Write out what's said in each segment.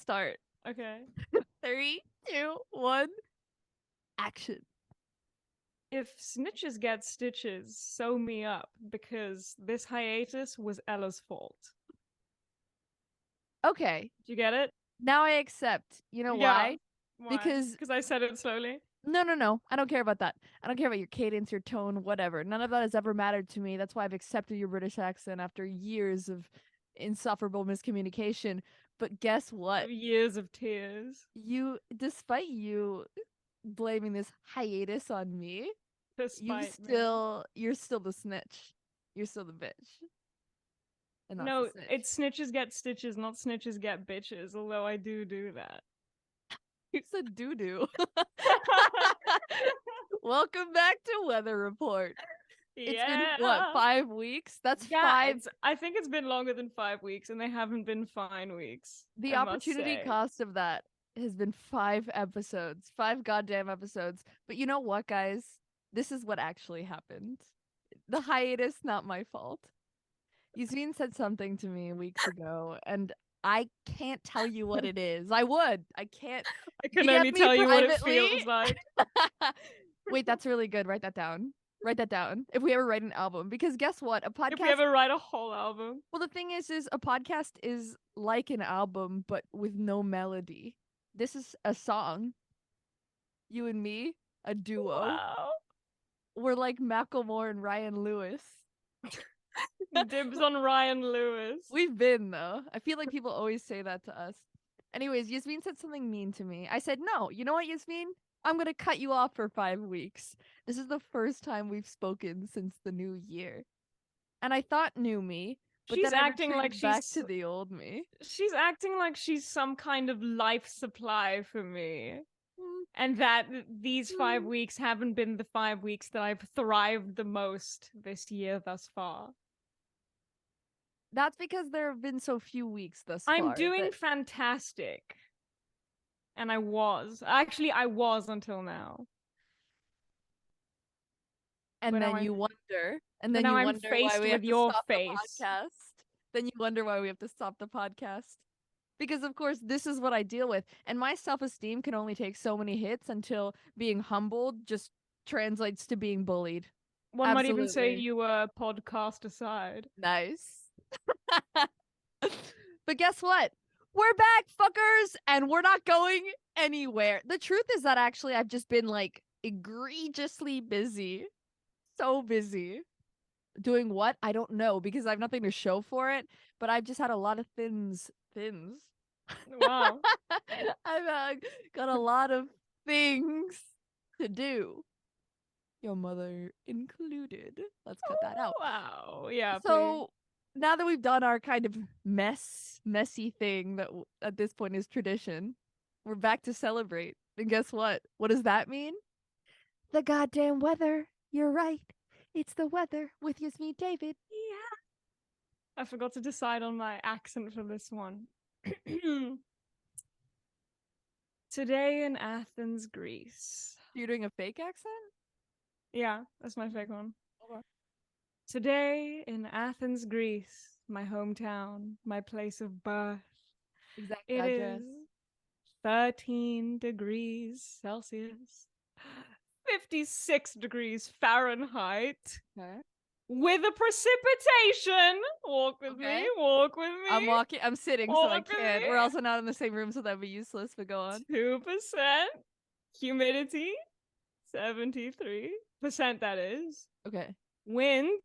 start. Okay. 3, 2, 1, action. If snitches get stitches, sew me up, because this hiatus was Ella's fault. Okay, Do you get it? now I accept. You know Yeah. why? Why? Because Because I said it slowly. no. I don't care about that. I don't care about your cadence, your tone, whatever. None of that has ever mattered to me. That's why I've accepted your British accent after years of insufferable miscommunication. But guess what? Years of tears. Despite you blaming this hiatus on me, Despite me. you're still the snitch. You're still the bitch. And that's the No, snitch. it's snitches get stitches, not snitches get bitches, although I do that. You said doo doo. Welcome back to Weather Report. It's been what, Yeah. 5 weeks? That's Yeah, 5. I think it's been longer than 5 weeks, and they haven't been fine weeks. The I must opportunity say. cost of that has been 5 episodes, 5 goddamn episodes. But you know what, guys? This is what actually happened. The hiatus, not my fault. Yasmin said something to me weeks ago, and I can't tell you what it is. I would. I can't. I can DM only me tell you what it privately. feels like. Wait, that's really good. Write that down. Write that down. If we ever write an album, because guess what? A If we podcast. ever write a whole album. Well, the thing is a podcast is like an album, but with no melody. This is a song. You and me, a duo. Wow. We're like Macklemore and Ryan Lewis. Dibs on Ryan Lewis. We've been though. I feel like people always say that to us. Anyways, Yasmin said something mean to me. I said, no, you know what, Yasmin? I'm gonna cut you off for 5 weeks. This is the first time we've spoken since the new year. And I thought new me, but She's then I acting like retreated back she's to the old me. she's acting like she's some kind of life supply for me. Mm, And that these 5 weeks haven't been the 5 weeks that I've thrived the most this year thus far. That's because there have been so few weeks thus I'm far. doing fantastic. And I was. Actually, I was until now. And But then now you wonder, and but then now you I'm wonder why faced we have with to your stop the face. podcast. Then you wonder why we have to stop the podcast. Because of course this is what I deal with. And my self-esteem can only take so many hits until being humbled just translates to being bullied. One might even say Absolutely. you were podcast aside. Nice. But guess what? We're back, fuckers, and we're not going anywhere. The truth is that actually I've just been like egregiously busy. So busy. Doing what? I don't know because I have nothing to show for it, but I've just had a lot of thins. Wow. I've got a lot of things to do. Your mother included. Let's cut that out. Wow. Yeah, please. So now that we've done our kind of messy thing that at this point is tradition, we're back to celebrate. And guess what? What does that mean? The goddamn weather. You're right. It's the weather with Yasmin David. Yeah. I forgot to decide on my accent for this one. Today in Athens, Greece. You're doing a fake accent? Yeah, that's my fake one. Okay. Today in Athens, Greece, my hometown, my place of birth. Exact It address. is 13 degrees Celsius, 56 degrees Fahrenheit. Okay. With a precipitation. Walk with Okay. me. Walk with me. I'm sitting so I Walk with can't. me. We're also not in the same room, so that'd be useless, but go on. 2%. Humidity, 73%, that is. Okay. Wind,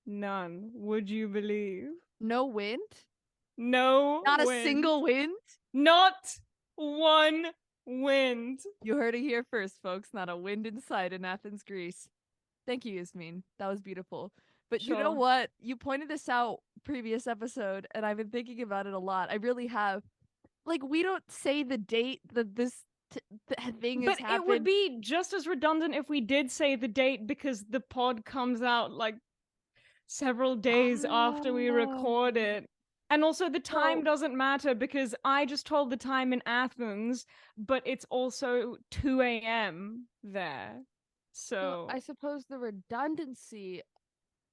none. Would you believe? No wind? No Not wind. a single wind? Not one wind. You heard it here first, folks. Not a wind in sight in Athens, Greece. Thank you, Yasmin. That was beautiful. But you know Sure. what? You pointed this out previous episode, and I've been thinking about it a lot. I really have. Like, we don't say the date that this thing has But happened. it would be just as redundant if we did say the date, because the pod comes out like several days after we record it. And also the time doesn't matter because I just told the time in Athens, but it's also 2 a.m. there. So I suppose the redundancy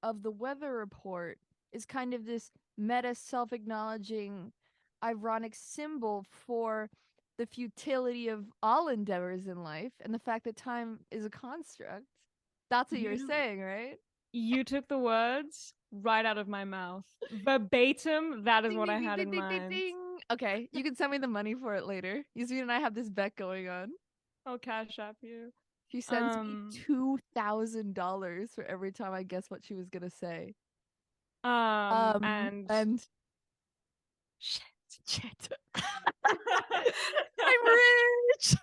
of the weather report is kind of this meta self-acknowledging ironic symbol for the futility of all endeavors in life and the fact that time is a construct. That's what you're You saying, right? you took the words right out of my mouth. Verbatim, that is Ding, what ding, I ding, had ding, in ding, ding, mind. ding. Okay, you can send me the money for it later. Yasmin and I have this bet going on. I'll cash app you. She sends me $2,000 for every time I guess what she was gonna say. And And shit. I'm rich.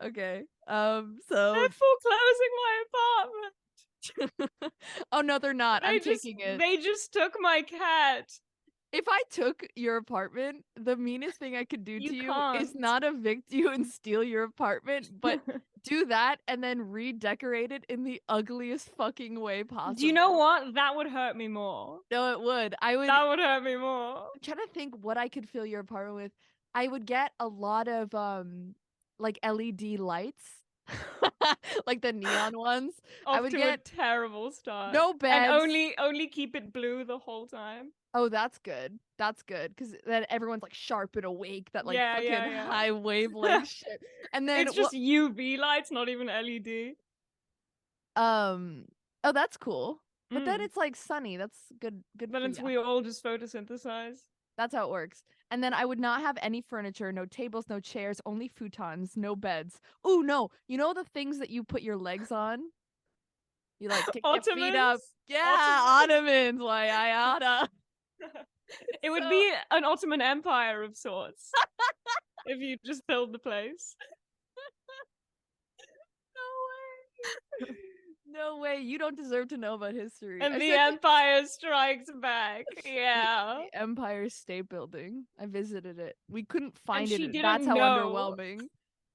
Okay. So they're foreclosing my apartment. oh no, they're not. I'm They just taking it. they just took my cat. If I took your apartment, the meanest thing I could do You to you is can't. not evict you and steal your apartment, but do that and then redecorate it in the ugliest fucking way possible. Do you know what? That would hurt me more. No, it would. I would. That would hurt me more. I'm trying to think what I could fill your apartment with. I would get a lot of like LED lights. Like the neon ones. I Off would to get a terrible start. no And beds. only keep it blue the whole time. Oh, that's good. That's good because then everyone's like sharp and awake. That like Yeah, fucking yeah. high wavelength shit. And then It's just UV lights, not even LED. oh, that's cool. But then Mm. it's like sunny. That's good. Good Then for it's you. we all just photosynthesize. That's how it works. And then I would not have any furniture, no tables, no chairs, only futons, no beds. Ooh, no. You know the things that you put your legs on? You like kick your feet up. Ottomans? Yeah, ottomans. Why I oughta. It would So- be an Ottoman Empire of sorts. If you just filled the place. No way. No way. You don't deserve to know about history. And I the said Empire Strikes Back. the Yeah. Empire State Building. I visited it. We couldn't find she it. didn't That's how know. underwhelming.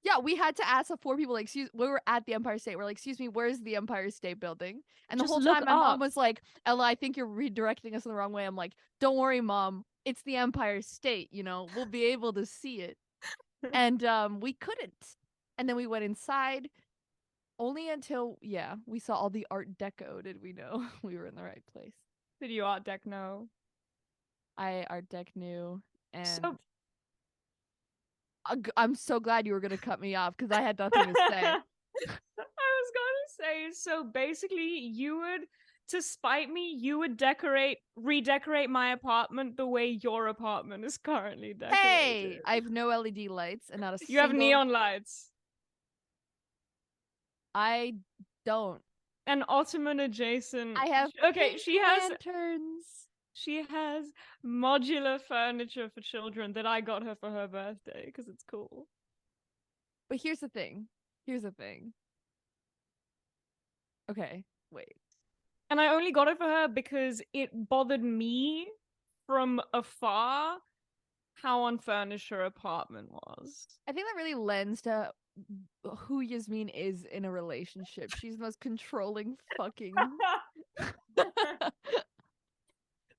Yeah, we had to ask the four people, like, excuse, we were at the Empire State. We're like, excuse me, where's the Empire State Building? And the Just whole look time my mom up. was like, Ella, I think you're redirecting us in the wrong way. I'm like, don't worry, mom. It's the Empire State, you know, we'll be able to see it. And we couldn't. And then we went inside. Only until, yeah, we saw all the Art Deco did we know we were in the right place. Did you Art Deck know? I Art Deck knew, and So I'm so glad you were gonna cut me off because I had nothing to say. I was gonna say, so basically you would, to spite me, you would redecorate my apartment the way your apartment is currently decorated. Hey, I have no LED lights and not a You single. have neon lights. I don't. An Ottoman adjacent. I have Okay, pink lanterns. She has modular furniture for children that I got her for her birthday because it's cool. But here's the thing. Here's the thing. Okay, wait. And I only got it for her because it bothered me from afar how unfurnished her apartment was. I think that really lends to who Yasmin is in a relationship. She's the most controlling fucking.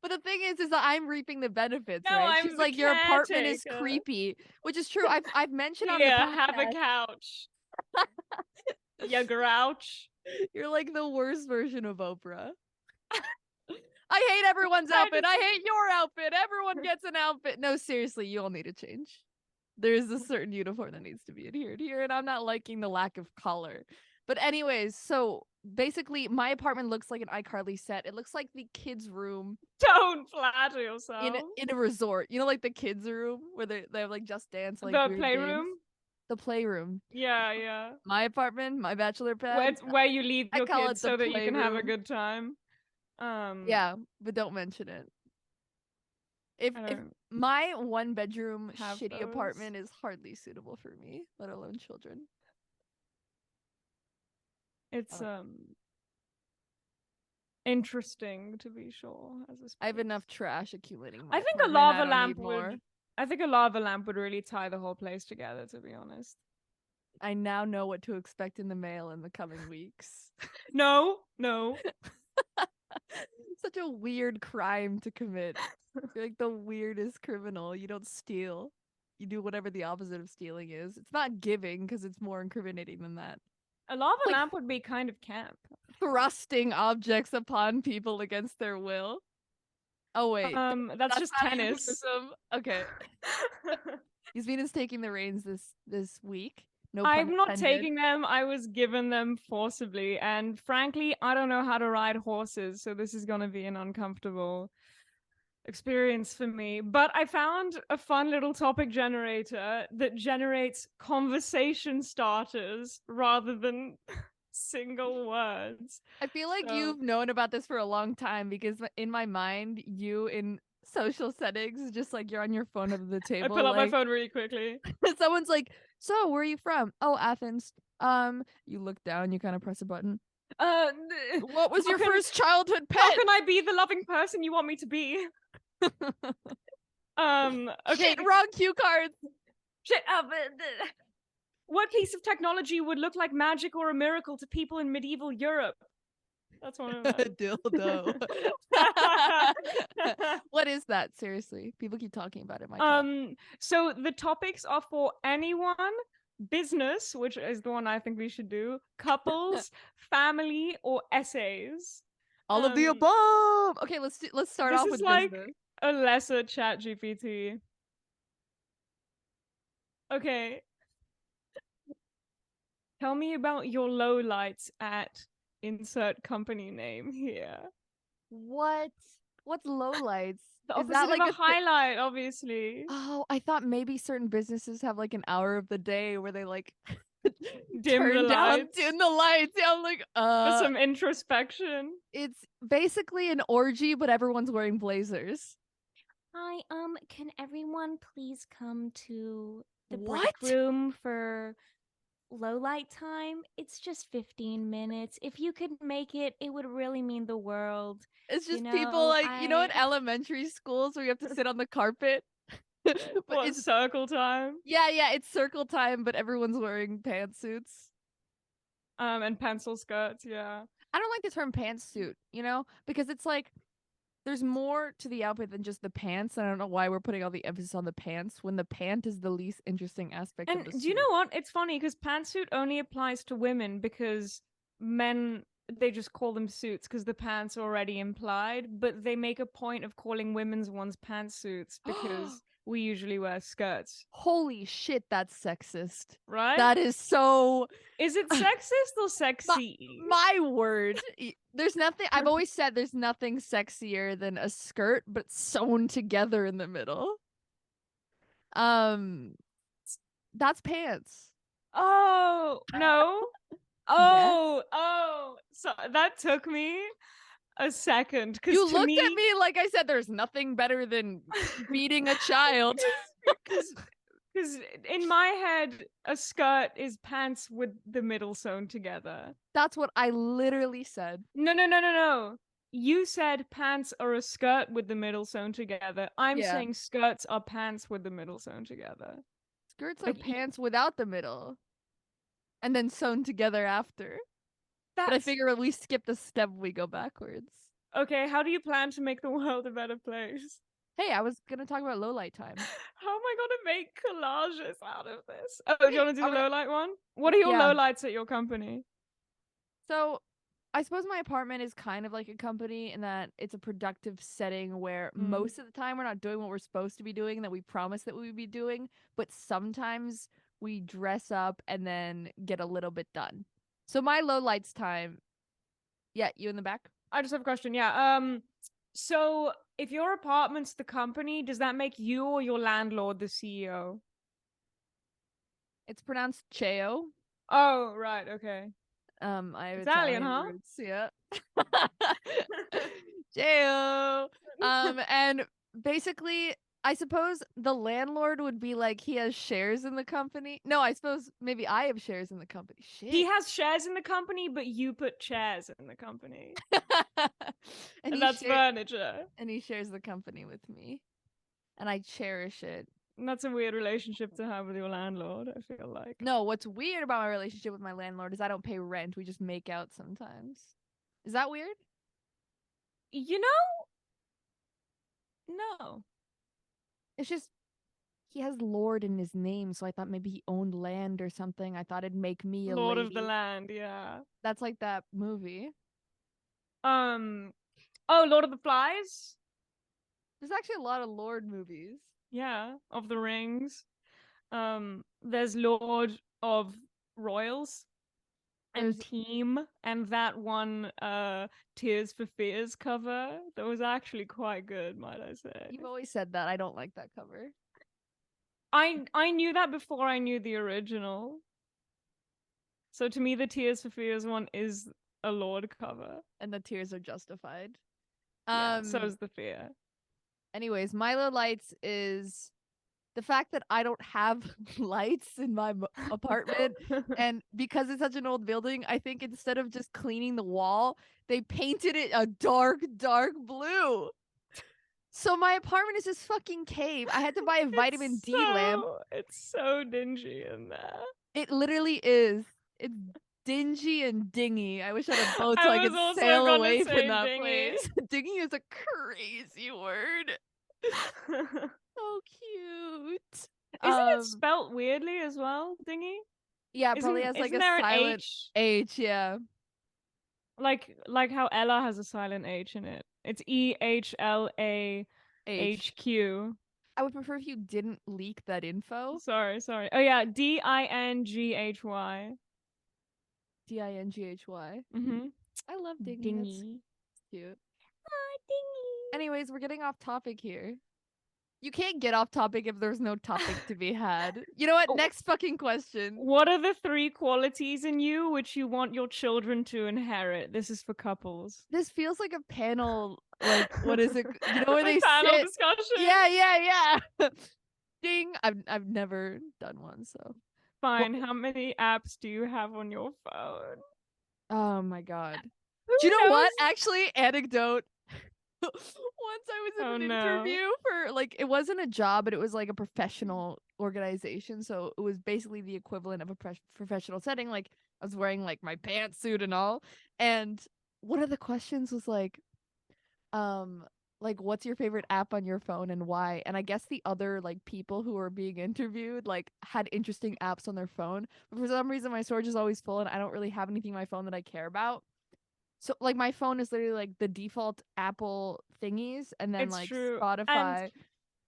But the thing is that I'm reaping the benefits, No, right? I'm She's the like, your apartment is caretaker." creepy, which is true. I've mentioned on the Yeah, podcast. have a couch. You grouch. You're like the worst version of Oprah. I hate everyone's outfit. I hate your outfit. Everyone gets an outfit. No, seriously, you all need to change. There's a certain uniform that needs to be adhered here, and I'm not liking the lack of color. But anyways, so basically my apartment looks like an iCarly set. It looks like the kids' room Don't flatter yourself. in a resort. You know, like the kids' room where they have like Just Dance, like the weird playroom. games. The playroom. Yeah, yeah. My apartment, my bachelor pad. Where, it's where you leave I your call kids it the so that you can have a playroom. good time. Yeah, but don't mention it. If my one bedroom shitty those. apartment is hardly suitable for me, let alone children. It's interesting to be sure. I have enough trash accumulating. I think a apartment. lava I don't lamp need more. would. I think a lava lamp would really tie the whole place together. To be honest. I now know what to expect in the mail in the coming weeks. No. Such a weird crime to commit. You're like the weirdest criminal. You don't steal. You do whatever the opposite of stealing is. It's not giving because it's more incriminating than that. A lava Like- lamp would be kind of camp. Thrusting objects upon people against their will. Oh wait, That's just how you tennis. lose them. Okay. Yasmina's taking the reins this week. No pun I'm not intended. taking them. I was given them forcibly, and frankly, I don't know how to ride horses, so this is gonna be an uncomfortable experience for me. But I found a fun little topic generator that generates conversation starters rather than single words. I feel like So you've known about this for a long time because in my mind, you in social settings is just like you're on your phone at the I table. pull up my Like phone really quickly. someone's like, "So, where are you from?" "Oh, Athens." You look down, you kind of press a button. Uh, What was how your can, first childhood pet? how can I be the loving person you want me to be? Okay. Shit, wrong cue cards. Shit. What piece of technology would look like magic or a miracle to people in medieval Europe? That's one of them. Dildo. What is that? Seriously, people keep talking about it. So the topics are for anyone, business, which is the one I think we should do, couples, family, or essays. All of the above. Okay, let's start This off is with like business. a lesser chat GPT. Okay. Tell me about your lowlights at insert company name here. What? What's lowlights? The Is that opposite like of a a highlight, obviously. Oh, I thought maybe certain businesses have like an hour of the day where they like Dim the lights. dim the lights. Yeah, I'm like, For some introspection. it's basically an orgy, but everyone's wearing blazers. Hi, can everyone please come to the What? break room for low light time? It's just 15 minutes. If you could make it, it would really mean the world. It's You just people know, like, you know, in elementary schools where you have to sit on the carpet. But What, it's circle time? yeah, it's circle time, but everyone's wearing pantsuits. And pencil skirts, yeah. I don't like the term pantsuit, you know, because it's like there's more to the outfit than just the pants. And I don't know why we're putting all the emphasis on the pants when the pant is the least interesting aspect And of the do suit. you know what? It's funny because pantsuit only applies to women because men, they just call them suits because the pants are already implied, but they make a point of calling women's ones pantsuits because we usually wear skirts. Holy shit, that's sexist. Right? That is so. Is it sexist or sexy? My word. There's nothing. I've always said there's nothing sexier than a skirt, but sewn together in the middle. That's pants. Oh, no. Oh. So that took me a second. You looked at me like I said there's nothing better than beating a child. Because in my head, a skirt is pants with the middle sewn together. That's what I literally said. No. You said pants are a skirt with the middle sewn together. I'm saying skirts are pants with the middle sewn together. Skirts are pants without the middle. And then sewn together after. But I figure we skip the step, we go backwards. Okay, how do you plan to make the world a better place? Hey, I was gonna talk about low light time. How am I gonna make collages out of this? Oh, do you want to do the low light one? What are your Yeah. low lights at your company? So, I suppose my apartment is kind of like a company in that it's a productive setting where most of the time we're not doing what we're supposed to be doing that we promised that we would be doing, but sometimes we dress up and then get a little bit done. So my low lights time. Yeah, you in the back? I just have a question. Yeah. So if your apartment's the company, does that make you or your landlord the CEO? It's pronounced Cheo. Oh, right. Okay. I have Italian, huh? roots, yeah. Cheo. And basically, I suppose the landlord would be like he has shares in the company. No, I suppose maybe I have shares in the company. Shit. He has shares in the company, but you put chairs in the company. and that's furniture. And he shares the company with me. And I cherish it. And that's a weird relationship to have with your landlord, I feel like. No, what's weird about my relationship with my landlord is I don't pay rent. We just make out sometimes. Is that weird? You know? No. It's just he has Lord in his name, so I thought maybe he owned land or something. I thought it'd make me a Lord lady. of the Land, yeah. That's like that movie. Oh, Lord of the Flies? There's actually a lot of Lord movies. Yeah, of the Rings. There's Lord of Royals and There's Team, and that one Tears for Fears cover that was actually quite good, might I say. You've always said that. I don't like that cover. I knew that before I knew the original. So to me the Tears for Fears one is a Lord cover. And the tears are justified. Yeah, so is the fear. Anyways, Milo Lights is the fact that I don't have lights in my apartment, and because it's such an old building, I think instead of just cleaning the wall, they painted it a dark blue. So my apartment is this fucking cave. I had to buy a vitamin D lamp. It's so dingy in there. It literally is. It's dingy and dingy. I wish I had a boat so I was could also sail gonna away say from that dingy. place. Dingy is a crazy word. So cute. Isn't it spelt weirdly as well, dingy? Yeah, it probably has like isn't a there an silent H? H, yeah. Like how Ella has a silent H in it. It's EHLAHQ. H. I would prefer if you didn't leak that info. Sorry. Oh yeah, DINGHY. DINGHY. Mm-hmm. I love dingy. Dingy. That's cute. Ah, dingy. Anyways, we're getting off topic here. You can't get off topic if there's no topic to be had. You know what? Oh. Next fucking question. What are the 3 qualities in you which you want your children to inherit? This is for couples. This feels like a panel. Like, what is it? You know where they panel sit? discussion. Yeah. Ding. I've never done one, so. Fine. How many apps do you have on your phone? Oh my god. Who Do you know knows? what? Actually, anecdote. Once I was in an interview for like it wasn't a job, but it was like a professional organization. So it was basically the equivalent of a professional setting. Like I was wearing like my pantsuit and all. And one of the questions was like what's your favorite app on your phone and why? And I guess the other like people who were being interviewed like had interesting apps on their phone. But for some reason my storage is always full and I don't really have anything on my phone that I care about. So like my phone is literally like the default Apple thingies and then It's like true. Spotify. And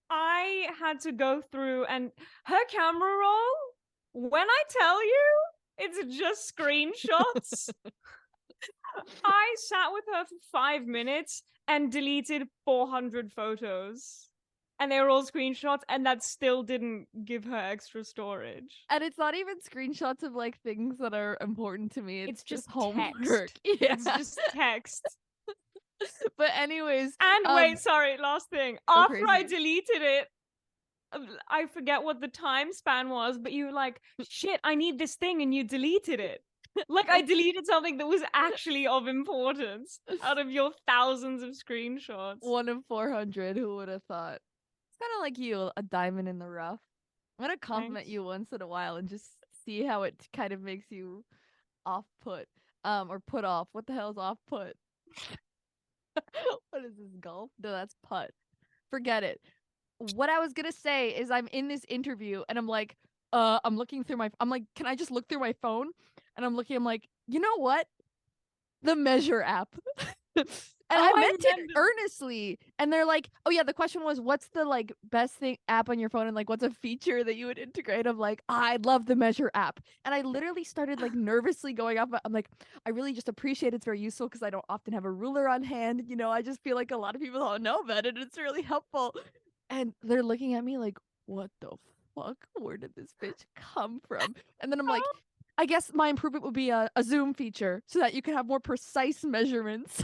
I had to go through and her camera roll, when I tell you, it's just screenshots. I sat with her for 5 minutes and deleted 400 photos. And they were all screenshots, and that still didn't give her extra storage. And it's not even screenshots of like things that are important to me. It's just homework. text. Yeah. It's just text. But anyways. And wait, sorry, last thing. After crazy. I deleted it, I forget what the time span was, but you were like, shit, I need this thing, and you deleted it. Like I deleted something that was actually of importance out of your thousands of screenshots. 1 of 400, who would have thought? It's kind of like you, a diamond in the rough. I'm gonna compliment you once in a while and just see how it kind of makes you off put. Or put off. What the hell is off put? What is this, golf? No, that's putt. Forget it. What I was gonna say is I'm in this interview and I'm like, I'm looking through I'm like, can I just look through my phone? And I'm like, you know what? The Measure app. And I meant it earnestly. And they're like, oh yeah, the question was, what's the like best thing app on your phone and like what's a feature that you would integrate? I'm like, I love the Measure app. And I literally started like nervously going up. I'm like, I really just appreciate it's very useful because I don't often have a ruler on hand. You know, I just feel like a lot of people don't know about it. It's really helpful. And they're looking at me like, what the fuck? Where did this bitch come from? And then I'm like, I guess my improvement would be a zoom feature so that you can have more precise measurements.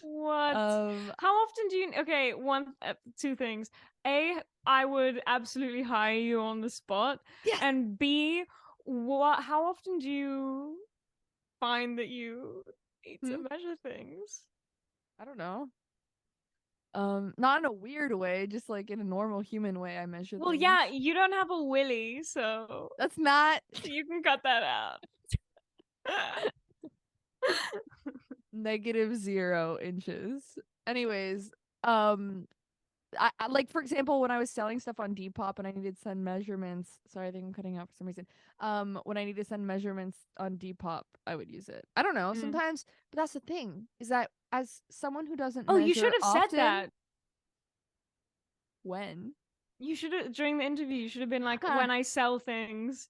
What? How often do you? Okay, two things. A, I would absolutely hire you on the spot. Yes. And B, how often do you find that you need to measure things? I don't know. Not in a weird way, just like in a normal human way. I measure. Well, things. yeah, you don't have a willy, so that's not. You can cut that out. -0 inches. Anyways, I like, for example, when I was selling stuff on Depop and I needed to send measurements. Sorry, I think I'm cutting out for some reason. When I need to send measurements on Depop, I would use it. I don't know, sometimes, but that's the thing, is that as someone who doesn't measure you should have often, said that. When? You should have, during the interview, you should have been like, Huh. when I sell things,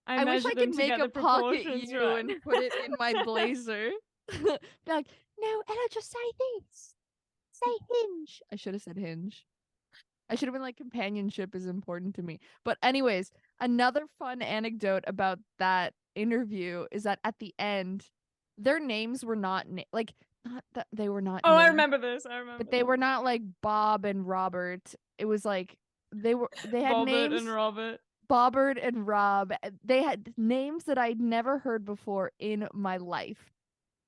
I I wish measure I them could to make get a the pocket proportions you right. and put it in my blazer. Be like, no, Ella, just say this. Say hinge. I should have said hinge. I should have been like, companionship is important to me. But anyways, another fun anecdote about that interview is that at the end, their names were not like not that they were not Oh, I named, remember this. I remember but they this. were not like Bob and Robert. It was like they had Bobbert names. and Robert. Bobbert and Rob. They had names that I'd never heard before in my life.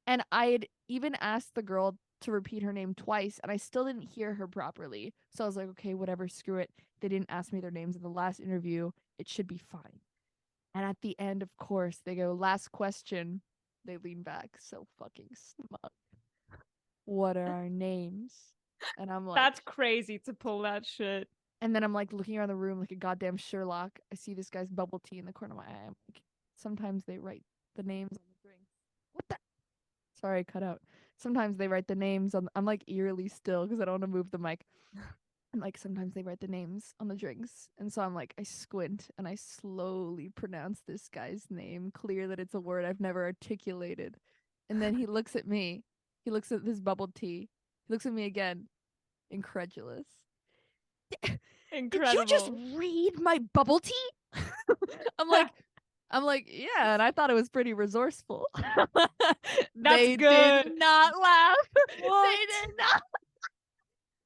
And I had even asked the girl to repeat her name twice, and I still didn't hear her properly. So I was like, okay, whatever, screw it. They didn't ask me their names in the last interview. It should be fine. And at the end, of course, they go, last question. They lean back, so fucking smug. What are our names? And I'm like, That's crazy to pull that shit. and then I'm like looking around the room like a goddamn Sherlock. I see this guy's bubble tea in the corner of my eye. I'm like, sometimes they write the names on the drinks. What the? Sorry, I cut out. Sometimes they write the names on. I'm like eerily still because I don't want to move the mic. And like sometimes they write the names on the drinks, and so I'm like, I squint and I slowly pronounce this guy's name, clear that it's a word I've never articulated. And then he looks at me. He looks at this bubble tea. He looks at me again, incredulous. Incredible. Did you just read my bubble tea? I'm like, yeah, and I thought it was pretty resourceful. They good. did not laugh. What? They did not.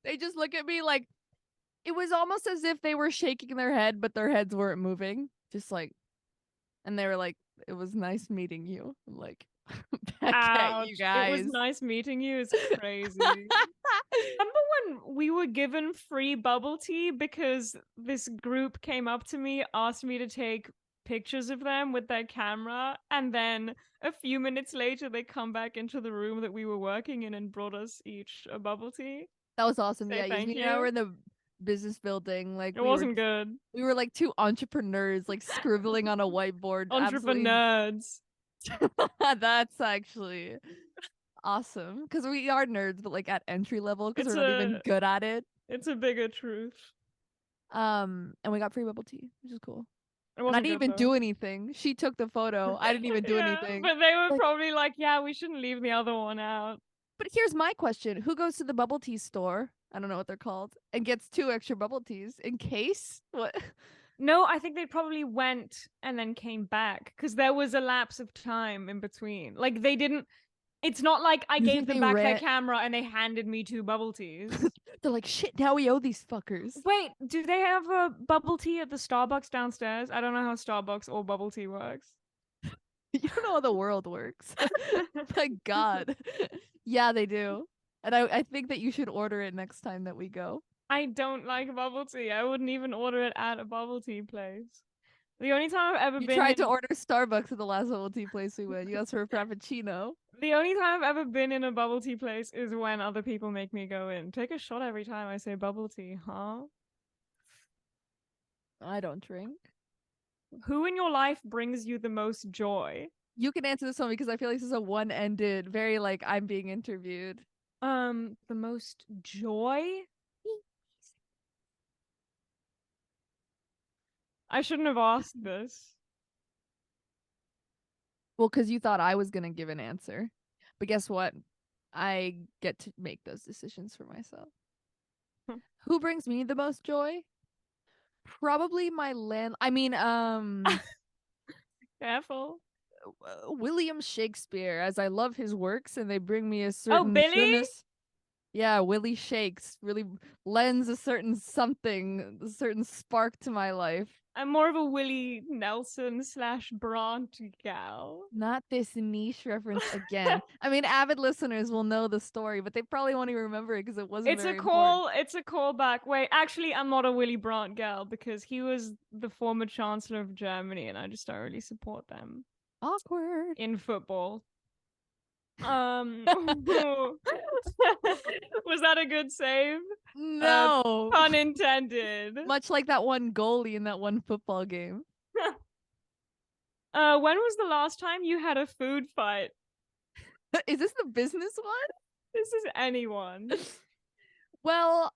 They just look at me like it was almost as if they were shaking their head, but their heads weren't moving. Just like, and they were like, "It was nice meeting you." I'm like, back at you Ouch. guys. It was nice meeting you. It's crazy. Remember when we were given free bubble tea because this group came up to me, asked me to take pictures of them with their camera, and then a few minutes later they come back into the room that we were working in and brought us each a bubble tea? That was awesome. Say Yeah, thank Yasmin and I you. were in the business building. Like It wasn't good. we were like two entrepreneurs, like scribbling on a whiteboard. Absolutely. Entrepreneurs. That's actually awesome because we are nerds, but like at entry level because It's we're not even good at it. It's a bigger truth. And we got free bubble tea, which is cool. It And I wasn't didn't good, even though. do anything. She took the photo. I didn't even do Yeah, anything. but they were Like- probably like, yeah, we shouldn't leave the other one out. But here's my question: who goes to the bubble tea store? I don't know what they're called, and gets 2 extra bubble teas in case what? No, I think they probably went and then came back because there was a lapse of time in between. Like they didn't. It's not like I You gave think them they back their ran- camera and they handed me 2 bubble teas. They're like, shit. Now we owe these fuckers. Wait, do they have a bubble tea at the Starbucks downstairs? I don't know how Starbucks or bubble tea works. You don't know how the world works. My God. Yeah, they do. And I think that you should order it next time that we go. I don't like bubble tea. I wouldn't even order it at a bubble tea place. The only time I've ever You been tried in... to order Starbucks at the last bubble tea place we went. You asked for a frappuccino. The only time I've ever been in a bubble tea place is when other people make me go in. Take a shot every time I say bubble tea, huh? I don't drink. Who in your life brings you the most joy? You can answer this one because I feel like this is a one-ended, very like I'm being interviewed. The most joy? I shouldn't have asked this. Well, because you thought I was gonna give an answer. But guess what? I get to make those decisions for myself. Who brings me the most joy? Probably my Careful. William Shakespeare, as I love his works and they bring me a certain Billy? Yeah, Willie Shakes really lends a certain something, a certain spark to my life. I'm more of a Willie Nelson / Brant gal. Not this niche reference again. I mean, avid listeners will know the story, but they probably won't even remember it because it wasn't It's very a important. It's a callback. Wait, actually, I'm not a Willy Brandt gal because he was the former Chancellor of Germany, and I just don't really support them Awkward. in football. Was that a good save? No. Pun intended. Much like that one goalie in that one football game. When was the last time you had a food fight? Is this the business one? This is anyone. Well,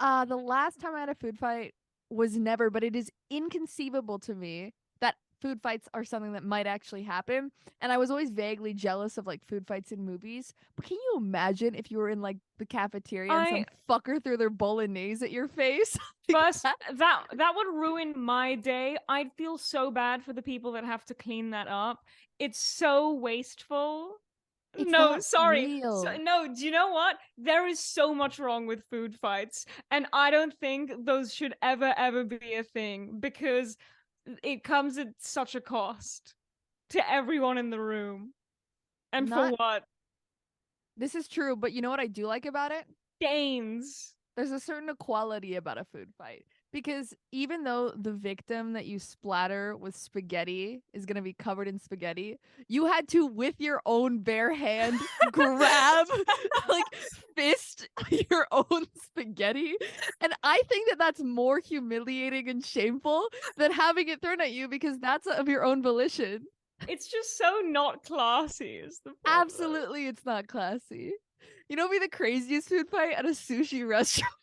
The last time I had a food fight was never, but it is inconceivable to me that food fights are something that might actually happen. And I was always vaguely jealous of like food fights in movies. But can you imagine if you were in like the cafeteria and some fucker threw their bolognese at your face? First, that would ruin my day. I'd feel so bad for the people that have to clean that up. It's so wasteful. It's No, not sorry. real. No, do you know what? There is so much wrong with food fights, and I don't think those should ever be a thing because it comes at such a cost to everyone in the room. And for Not what? This is true, but you know what I do like about it? Gains. There's a certain equality about a food fight. Because even though the victim that you splatter with spaghetti is going to be covered in spaghetti, you had to, with your own bare hand, grab, like, fist your own spaghetti. And I think that that's more humiliating and shameful than having it thrown at you because that's of your own volition. It's just so not classy, is the problem. Absolutely, it's not classy. You know, be the craziest food fight at a sushi restaurant.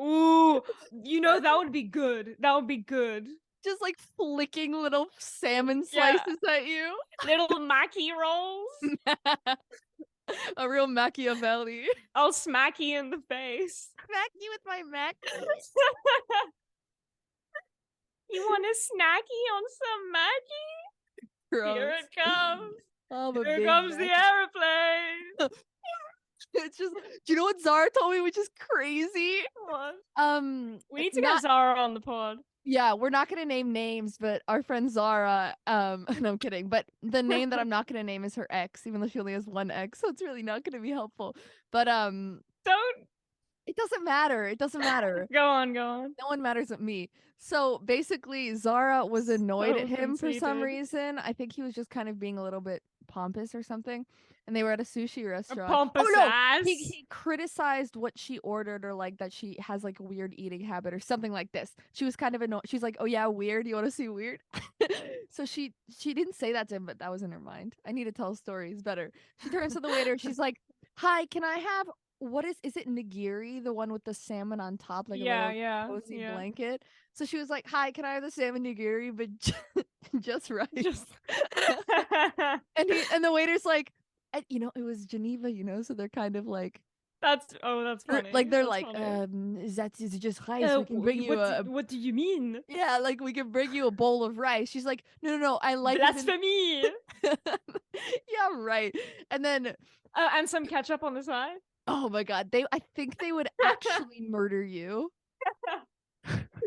Ooh, you know, that would be good. That would be good. Just like flicking little salmon slices at you. Little maki rolls. A real Machiavelli. I'll smack you in the face. Smack you with my Mac. You want a snacky on some Maggie? Gross. Here it comes. Oh, Here comes the airplane. It's just, do you know what Zara told me, which is crazy? What? We need it's to get Zara on the pod. Yeah, we're not gonna name names, but our friend Zara, no, I'm kidding. But the name that I'm not gonna name is her ex, even though she only has one ex, so it's really not gonna be helpful. But Don't. It doesn't matter. It doesn't matter. Go on. No one matters but me. So basically, Zara was annoyed at him for some reason. I think he was just kind of being a little bit pompous or something. And they were at a sushi restaurant. Pompous ass. He criticized what she ordered, or like that she has like a weird eating habit or something like this. She was kind of annoyed. She's like, "Oh yeah, weird. You want to see weird?" So she didn't say that to him, but that was in her mind. I need to tell stories better. She turns to the waiter. She's like, "Hi, can I have what is it nigiri, the one with the salmon on top, like a little cozy blanket?" So she was like, "Hi, can I have the salmon nigiri, but just right?" And the waiter's like, you know, it was Geneva, you know, so they're kind of like, that's funny. Like they're that's like, funny. is it just rice? We can bring you what do you mean? Yeah, like we can bring you a bowl of rice. She's like, no, I like blasphemy. Yeah, right. And then and some ketchup on the side. Oh my god, I think they would actually murder you.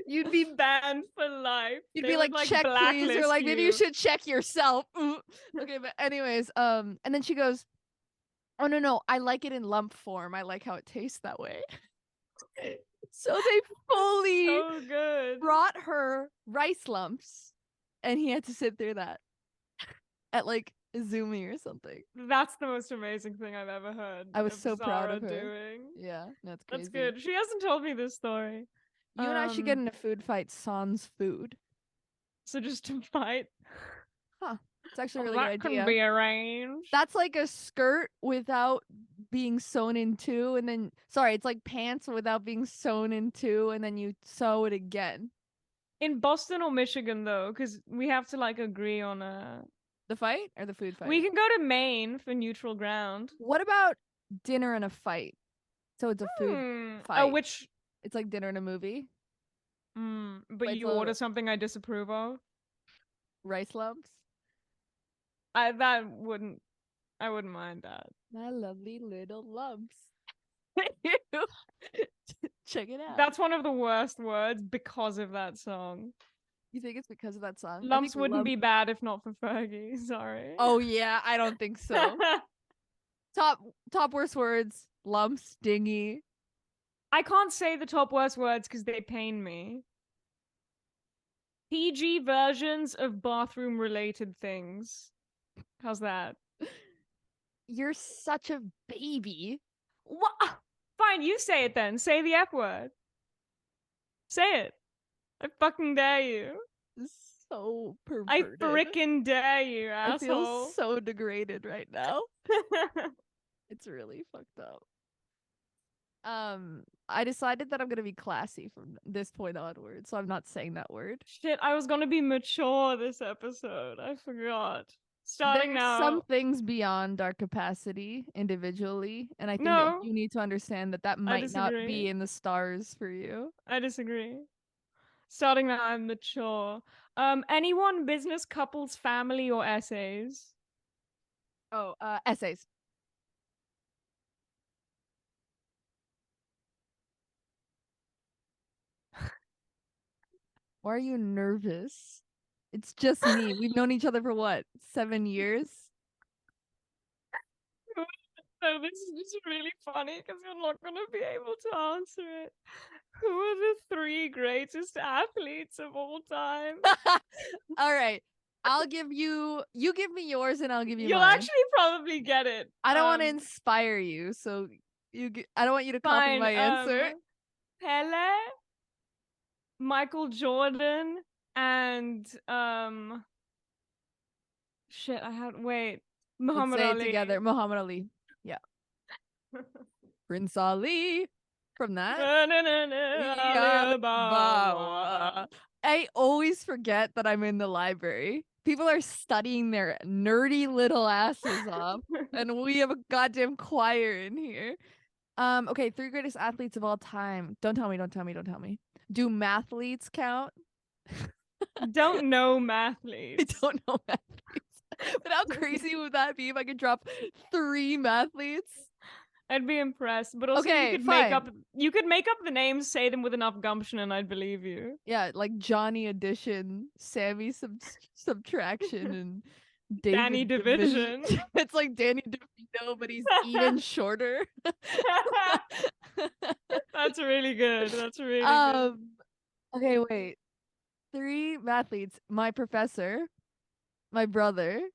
You'd be banned for life. You'd be like, check please, or like maybe you should check yourself. Okay, but anyways, and then she goes, "Oh no, I like it in lump form. I like how it tastes that way." So they fully so good. brought her rice lumps, and he had to sit through that at like Izumi or something. That's the most amazing thing I've ever heard. I was so proud of her. Doing. Yeah, that's crazy. That's good. She hasn't told me this story. You and I should get in a food fight sans food. So just to fight? Huh. It's actually a really good idea. That can be arranged. That's like a skirt without being sewn in two, and then it's like pants without being sewn in two, and then you sew it again. In Boston or Michigan though, because we have to like agree on the fight or the food fight. We can go to Maine for neutral ground. What about dinner and a fight? So it's a food fight. Oh, which it's like dinner and a movie. But you order something I disapprove of. Rice lumps. I wouldn't mind that. My lovely little lumps. Check it out. That's one of the worst words because of that song. You think it's because of that song? Lumps wouldn't be bad if not for Fergie. Sorry. Oh yeah, I don't think so. Top worst words: lumps, dingy. I can't say the top worst words because they pain me. PG versions of bathroom related things. How's that? You're such a baby. What? Fine, you say it then. Say the F word. Say it. I fucking dare you. So perverted. I frickin' dare you, asshole. I feel so degraded right now. It's really fucked up. I decided that I'm gonna be classy from this point onward, so I'm not saying that word. Shit, I was gonna be mature this episode. I forgot. Starting There's now. some things beyond our capacity individually, and I think that No, you need to understand that that I might not disagree. be in the stars for you. I disagree. Starting now, I'm mature. Anyone, business, couples, family, or essays? Oh, essays. Why are you nervous? It's just me. We've known each other for what, 7 years? So this is just really funny because you're not gonna be able to answer it. Who are the 3 greatest athletes of all time? All right. I'll give you give me yours and I'll give you You'll mine. actually probably get it. I don't want to inspire you, so I don't want you to copy Fine. my answer. Pele, Michael Jordan, and shit, Muhammad Let's say Ali. it together. Muhammad Ali. Yeah. Prince Ali. From that. I always forget that I'm in the library. People are studying their nerdy little asses off, and we have a goddamn choir in here. Okay, 3 greatest athletes of all time. Don't tell me. Do mathletes count? Don't know mathletes. I don't know mathletes. But how crazy would that be if I could drop 3 mathletes? I'd be impressed, but also Okay, you could make up the names, say them with enough gumption, and I'd believe you. Yeah, like Johnny Addition, Sammy Subtraction, and David Danny Division. It's like Danny DeVito, but he's even shorter. That's really good. That's really good. Okay, wait. 3 mathletes. My professor, my brother,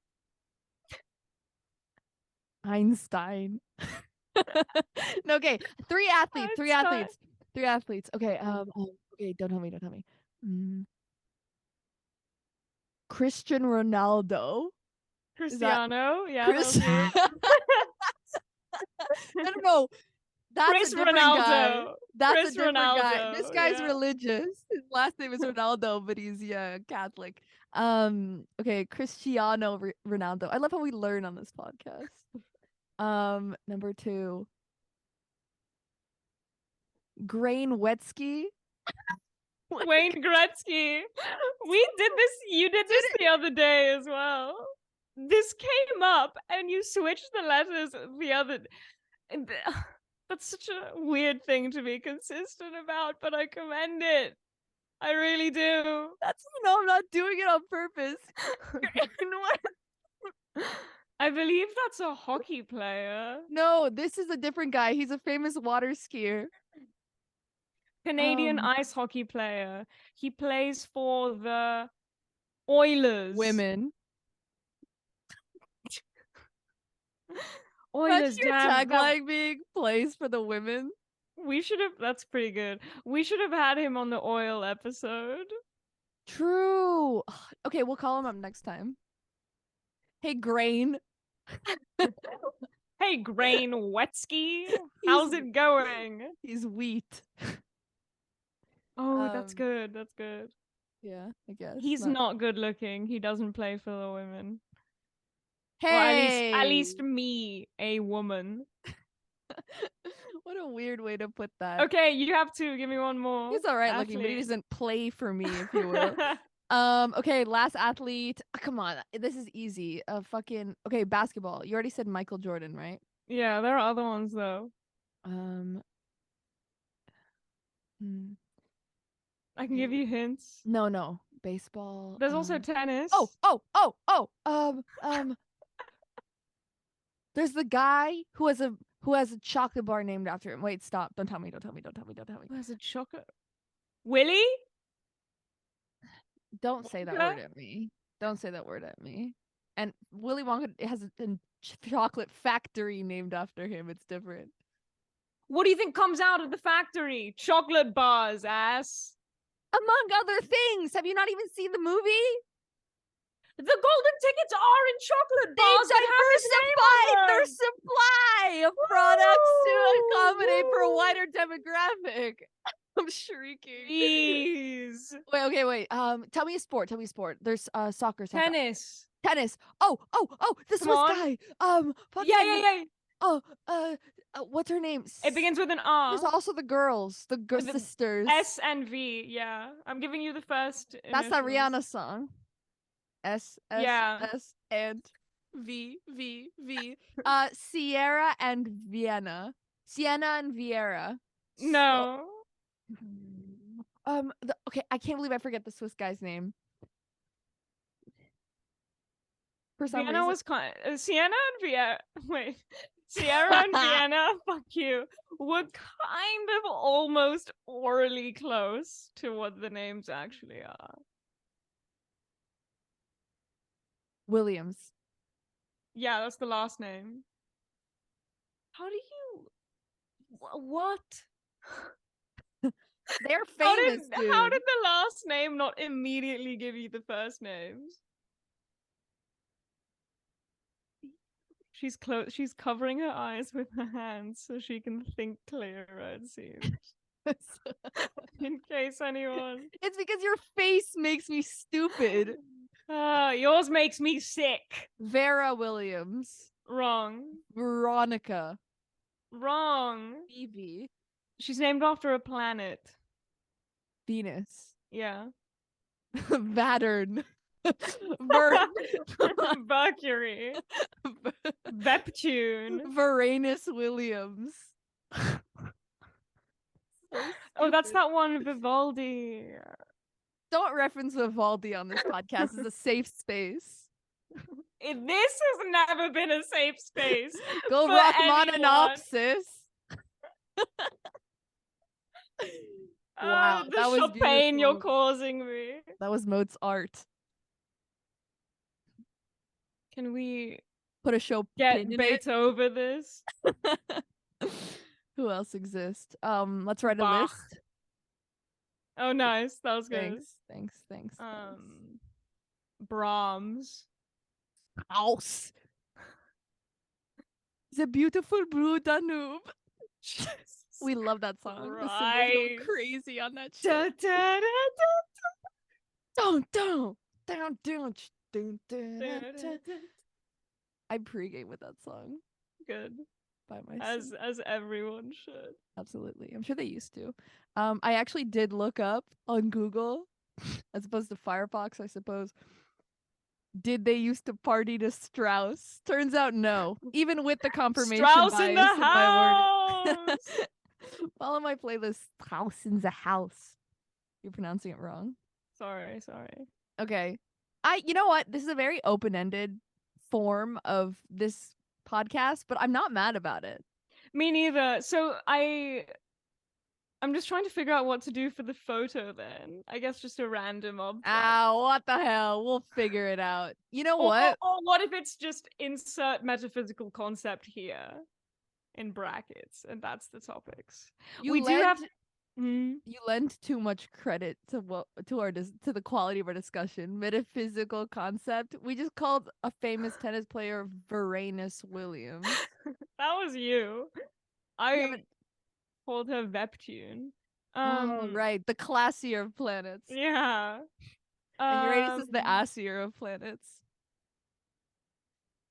Einstein. No, okay. 3 athletes. 3 Einstein. athletes. 3 athletes. Okay. Okay. Don't tell me. Cristiano Ronaldo. Cristiano. Yeah. No. That's Chris a different Ronaldo. guy. That's Chris a different guy. Ronaldo, This guy's yeah. religious. His last name is Ronaldo, but he's Catholic. Okay, Cristiano Ronaldo. I love how we learn on this podcast. Number 2. Grain Wetsky. Wayne Gretzky. We did this. You did this the other day as well. This came up, and you switched the letters the other. That's such a weird thing to be consistent about, but I commend it. I really do. I'm not doing it on purpose. I believe that's a hockey player. No, this is a different guy. He's a famous water skier. Canadian ice hockey player. He plays for the Oilers. Women. Oilers. That's your tagline being plays for the women. That's pretty good. We should have had him on the oil episode. True. Okay, we'll call him up next time. Hey, Grain. Hey, Grain Wetsky. How's it going? He's wheat. Oh, that's good. That's good. Yeah, I guess. He's not good looking. He doesn't play for the women. Hey! Or at least me, a woman. What a weird way to put that. Okay, you have to give me one more. He's all right looking, but he doesn't play for me, if you will. Okay, last athlete. Come on, this is easy. Okay, basketball. You already said Michael Jordan, right? Yeah, there are other ones though. I can give you hints. No. Baseball. There's also tennis. There's the guy who has a chocolate bar named after him. Wait, stop. Don't tell me. Who has a chocolate? Willie? Don't say that word at me. Don't say that word at me. And Willy Wonka has a chocolate factory named after him. It's different. What do you think comes out of the factory? Chocolate bars, ass. Among other things. Have you not even seen the movie? The golden tickets are in chocolate They bars that have his name on diversified their them. supply of products to Woo! accommodate for a Woo! wider demographic. I'm shrieking. Jeez. Wait. Tell me a sport. There's soccer. Tennis. Tennis. Oh, the Come Swiss on. guy. Fucking. Yeah. Oh, what's her name? It begins with an R. There's also the girls, the The sisters. S and V. Yeah, I'm giving you the first. That's that initials. Rihanna song. S Yeah. and V. Sierra and Vienna. Sienna and Vieira. No. Okay, I can't believe I forget the Swiss guy's name. For some Vienna reason. was kind. Sienna and Vienna. Wait. Sierra and Vienna. Fuck you. Were kind of almost orally close to what the names actually are. Williams. Yeah, that's the last name. How do you? What? They're famous, dude. How did the last name not immediately give you the first names? She's She's covering her eyes with her hands so she can think clearer, it seems. In case anyone. It's because your face makes me stupid. Yours makes me sick. Vera Williams. Wrong. Veronica. Wrong. Phoebe. She's named after a planet. Venus. Yeah. Vattern. Mercury. Neptune. Varanus Williams. Oh, that's that one Vivaldi. Don't reference Vivaldi on this podcast. It's a safe space. This has never been a safe space. Go for Rachmaninoffsis. Wow, the that was Chopin you're beautiful. causing me. That was Mozart. Can we Put a show get pin in bait over this? it. Who else exists? Let's write a Bach. list. Oh, nice. That was good. Thanks. Brahms. House. The beautiful blue Danube. We love that song. The cymbals go crazy on that shit. I pregame with that song. Good. By myself. As everyone should. Absolutely. I'm sure they used to. I actually did look up on Google, as opposed to Firefox, I suppose. Did they used to party to Strauss? Turns out no. Even with the confirmation Strauss bias in the house. Follow my playlist, Strauss in the house. You're pronouncing it wrong. Sorry. Okay. You know what? This is a very open-ended form of this podcast, but I'm not mad about it. Me neither. So I'm just trying to figure out what to do for the photo then. I guess just a random object. What the hell? We'll figure it out. You know what? Or what if it's just insert metaphysical concept here in brackets and that's the topics. You lend too much credit to the quality of our discussion. Metaphysical concept. We just called a famous tennis player Varanus Williams. That was you. I called her Neptune. Right, the classier of planets. Yeah. And Uranus is the assier of planets.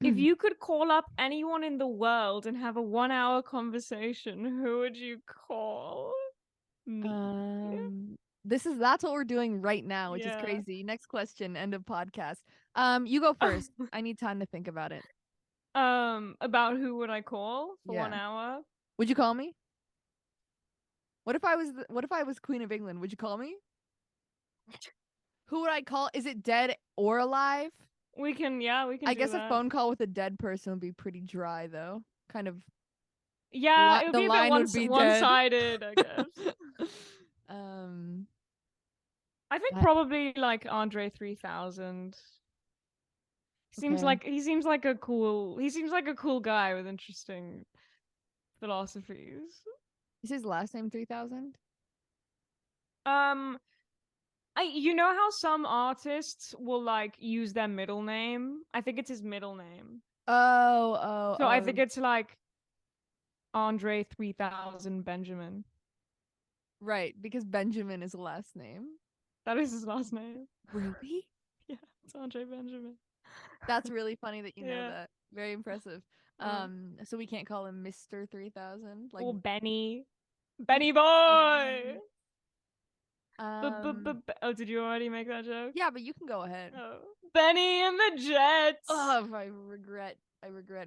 If you could call up anyone in the world and have a 1-hour conversation, who would you call? That's what we're doing right now, which is crazy. Next question, end of podcast. You go first. I need time to think about it. About who would I call for 1 hour? Would you call me? What if I was Queen of England? Would you call me? Who would I call? Is it dead or alive? We can I guess a phone call with a dead person would be pretty dry, though. Kind of. Yeah, it would be a bit one-sided, I guess. I think probably like Andre 3000. He seems like a cool guy with interesting philosophies. Is his last name 3000? I You know how some artists will like use their middle name? I think it's his middle name. So I think it's like Andre 3000 Benjamin. Right, because Benjamin is a last name. That is his last name. Really? Yeah, it's Andre Benjamin. That's really funny that you know Yeah. that. Very impressive. So we can't call him Mr. 3000, like Or Benny. Benny boy! Oh, did you already make that joke? yeah, but you can go ahead. Oh. Benny and the Jets! Oh, I regret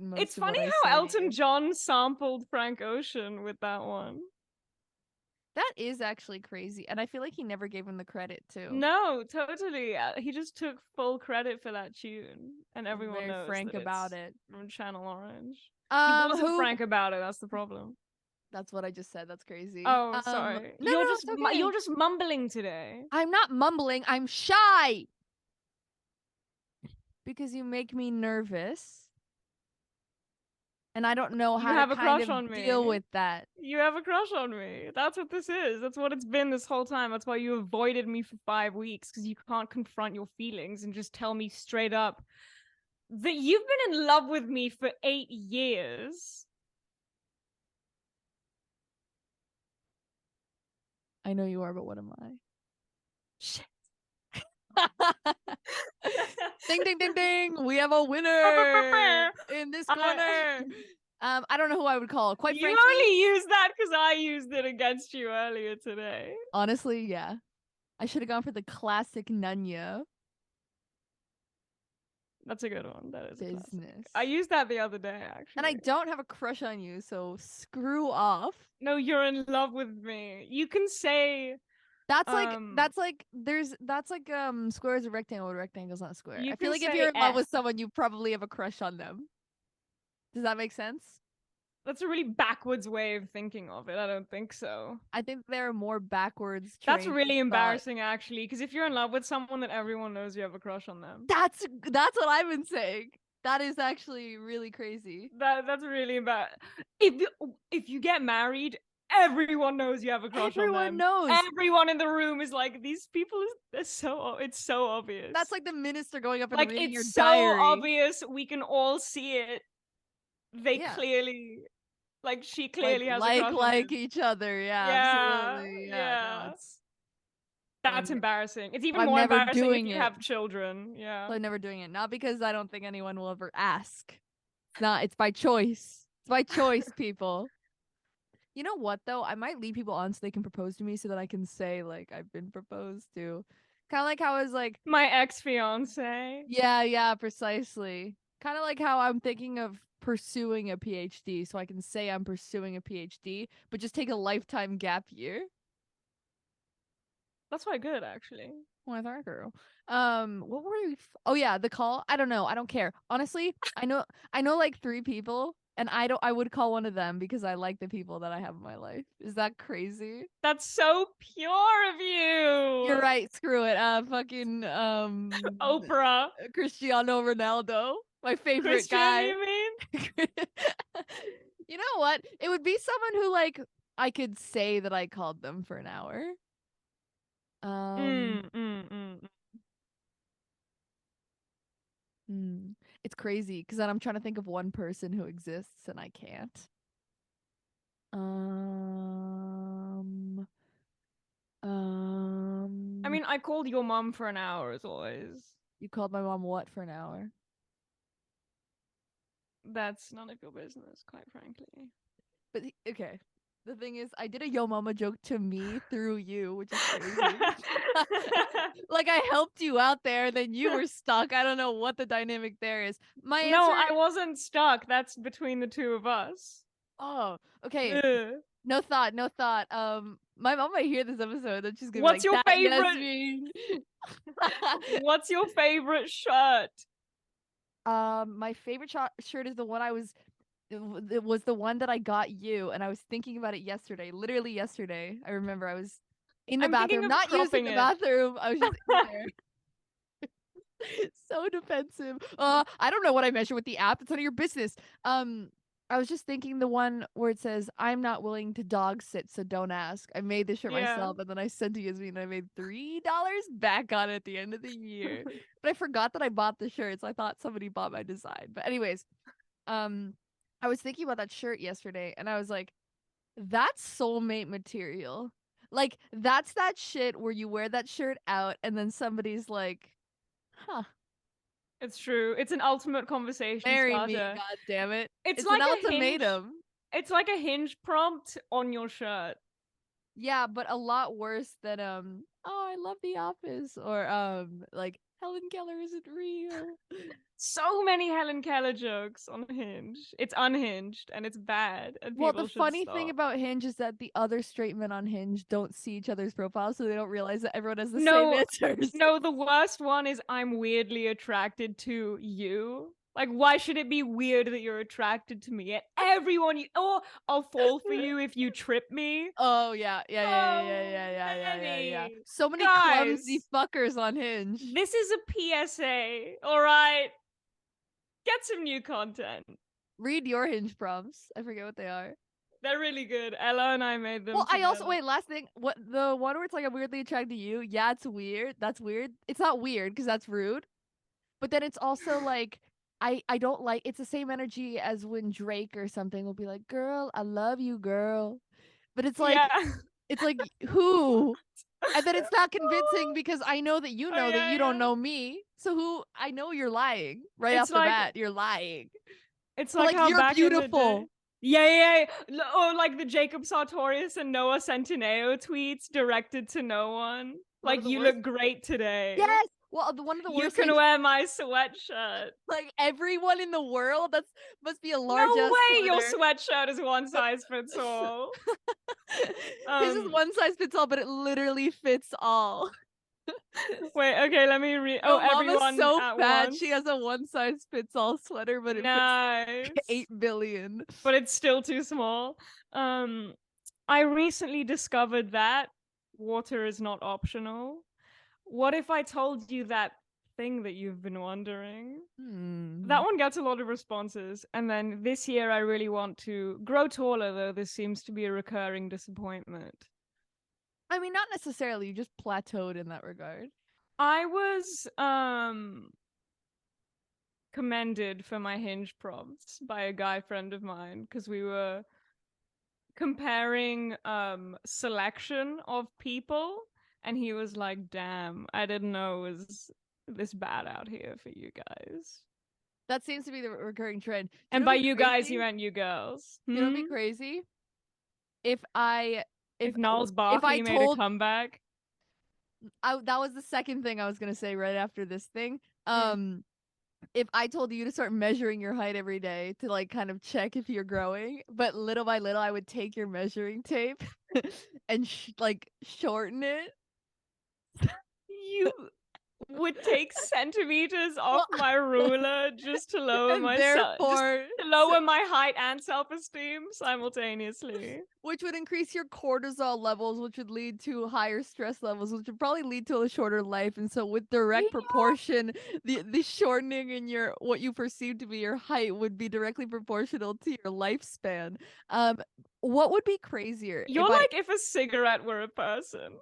most It's of what funny I how say to Elton you. John sampled Frank Ocean with that one. That is actually crazy, and I feel like he never gave him the credit too. No, totally. He just took full credit for that tune, and everyone Very knows frank that about it's it. from Channel Orange. He wasn't frank about it. That's the problem. That's what I just said. That's crazy. Oh, sorry. No, It's okay. You're just mumbling today. I'm not mumbling. I'm shy. Because you make me nervous. And I don't know how have to a crush kind of on me. deal with that. You have a crush on me. That's what this is. That's what it's been this whole time. That's why you avoided me for 5 weeks, because you can't confront your feelings and just tell me straight up that you've been in love with me for 8 years. I know you are, but what am I? Shit. Ding, ding, ding, ding. We have a winner in this corner. I don't know who I would call. Quite frankly, you only used that because I used it against you earlier today. Honestly, yeah. I should have gone for the classic Nunya. That's a good one. That is business. A classic. I used that the other day, actually. And I don't have a crush on you, so screw off. No, you're in love with me. You can say that's like square is a rectangle, a rectangle's not a square. I feel like if you're in love with someone, you probably have a crush on them. Does that make sense? That's a really backwards way of thinking of it. I don't think so. I think there are more backwards. That's really embarrassing, actually, because if you're in love with someone, then everyone knows you have a crush on them. That's what I've been saying. That is actually really crazy. That's really embarrassing. If you get married, everyone knows you have a crush on them. Everyone knows. Everyone in the room is like, these people it's so obvious. That's like the minister going up and like, reading your it's diary. so obvious. We can all see it. They clearly, like, she clearly has a crush on him. each other. Yeah, absolutely. Yeah. No, that's embarrassing. It's even more embarrassing if you have children. Yeah. So I'm never doing it. Not because I don't think anyone will ever ask. It's by choice. It's by choice, people. You know what, though? I might lead people on so they can propose to me so that I can say, like, I've been proposed to. Kind of like how I was like... My ex-fiance. Yeah, precisely. Kind of like how I'm thinking of pursuing a PhD so I can say I'm pursuing a PhD, but just take a lifetime gap year. That's quite good, actually. Well, I thought, girl. What were we? Oh yeah, the call. I don't know. I don't care. Honestly, I know like 3 people, and I would call one of them because I like the people that I have in my life. Is that crazy? That's so pure of you. You're right. Screw it. Fucking Oprah. Cristiano Ronaldo, my favorite Christian, guy. You mean? You know what? It would be someone who like I could say that I called them for an hour. It's crazy because then I'm trying to think of one person who exists and I can't. I mean, I called your mom for an hour as always. You called my mom what for an hour? That's none of your business, quite frankly. But okay. The thing is, I did a yo mama joke to me through you, which is crazy. Like I helped you out there, then you were stuck. I don't know what the dynamic there is. No, I wasn't stuck. That's between the two of us. Oh, okay. No thought. My mom might hear this episode and she's gonna What's be like, your favorite? What's your favorite shirt? My favorite shirt is the one it was the one that I got you, and I was thinking about it yesterday. Literally yesterday. I remember I was in the bathroom, not using the bathroom. I was just in there. So defensive. I don't know what I measure with the app. It's none of your business. I I was just thinking the one where it says, "I'm not willing to dog sit, so don't ask." I made the shirt Yeah. myself, and then I sent to Yasmin, and I made $3 back on it at the end of the year. But I forgot that I bought the shirt, so I thought somebody bought my design. But anyways, I was thinking about that shirt yesterday, and I was like, that's soulmate material. Like, that's that shit where you wear that shirt out, and then somebody's like, huh, It's true. It's an ultimate conversation marry me, starter. god damn it. It's It's like an a hinge. ultimatum. It's like a hinge prompt on your shirt. Yeah, but a lot worse than oh, I love The Office, or like Helen Keller isn't real. So many Helen Keller jokes on Hinge. It's unhinged and it's bad. And Well, people the should funny stop. thing about Hinge is that the other straight men on Hinge don't see each other's profiles, so they don't realize that everyone has the same answers. No, the worst one is I'm weirdly attracted to you. Like, why should it be weird that you're attracted to me? And everyone, I'll fall for you if you trip me. Oh yeah. So many clumsy Guys, fuckers on Hinge. this is a PSA, all right? Get some new content. Read your Hinge prompts. I forget what they are. They're really good. Ella and I made them. Well, I also together. last thing, what the one where it's like I'm weirdly attracted to you? Yeah, it's weird. That's weird. It's not weird because that's rude. But then it's also like I don't like, it's the same energy as when Drake or something will be like, "Girl, I love you, girl." But it's like who? And then it's not convincing because I know that you know that you don't know me. So who? I know you're lying right It's off the like- bat. You're lying. It's But, like how you're back in the beautiful. day- Yeah. Or like the Jacob Sartorius and Noah Centineo tweets directed to no one. One of Like, the you worst- look great today. Yes. Well, one of the You worst can things, wear my sweatshirt. like everyone in the world, that's must be a No large ass way your sweater. sweatshirt is one size fits all. His is one size fits all, but it literally fits all. Wait, okay, let me read. Yo, Oh, everyone Mama's so at fat. once. She has a one size fits all sweater, but it Nice. fits 8 billion. But it's still too small. I recently discovered that water is not optional. What if I told you that thing that you've been wondering? That one gets a lot of responses. And then this year I really want to grow taller, though this seems to be a recurring disappointment. I mean, not necessarily. You just plateaued in that regard. I was commended for my Hinge prompts by a guy friend of mine because we were comparing selection of people, and he was like, damn, I didn't know it was this bad out here for you guys. That seems to be the recurring trend. And by you guys, you meant you girls. You know what'd be crazy? If Niles Barkley made a comeback. That was the second thing I was gonna say right after this thing. If I told you to start measuring your height every day to like kind of check if you're growing, but little by little I would take your measuring tape and shorten it. You would take centimeters off my ruler just to lower my height and self-esteem simultaneously, which would increase your cortisol levels, which would lead to higher stress levels, which would probably lead to a shorter life. And so with direct proportion, the shortening in your what you perceive to be your height would be directly proportional to your lifespan. What would be crazier? You're if a cigarette were a person.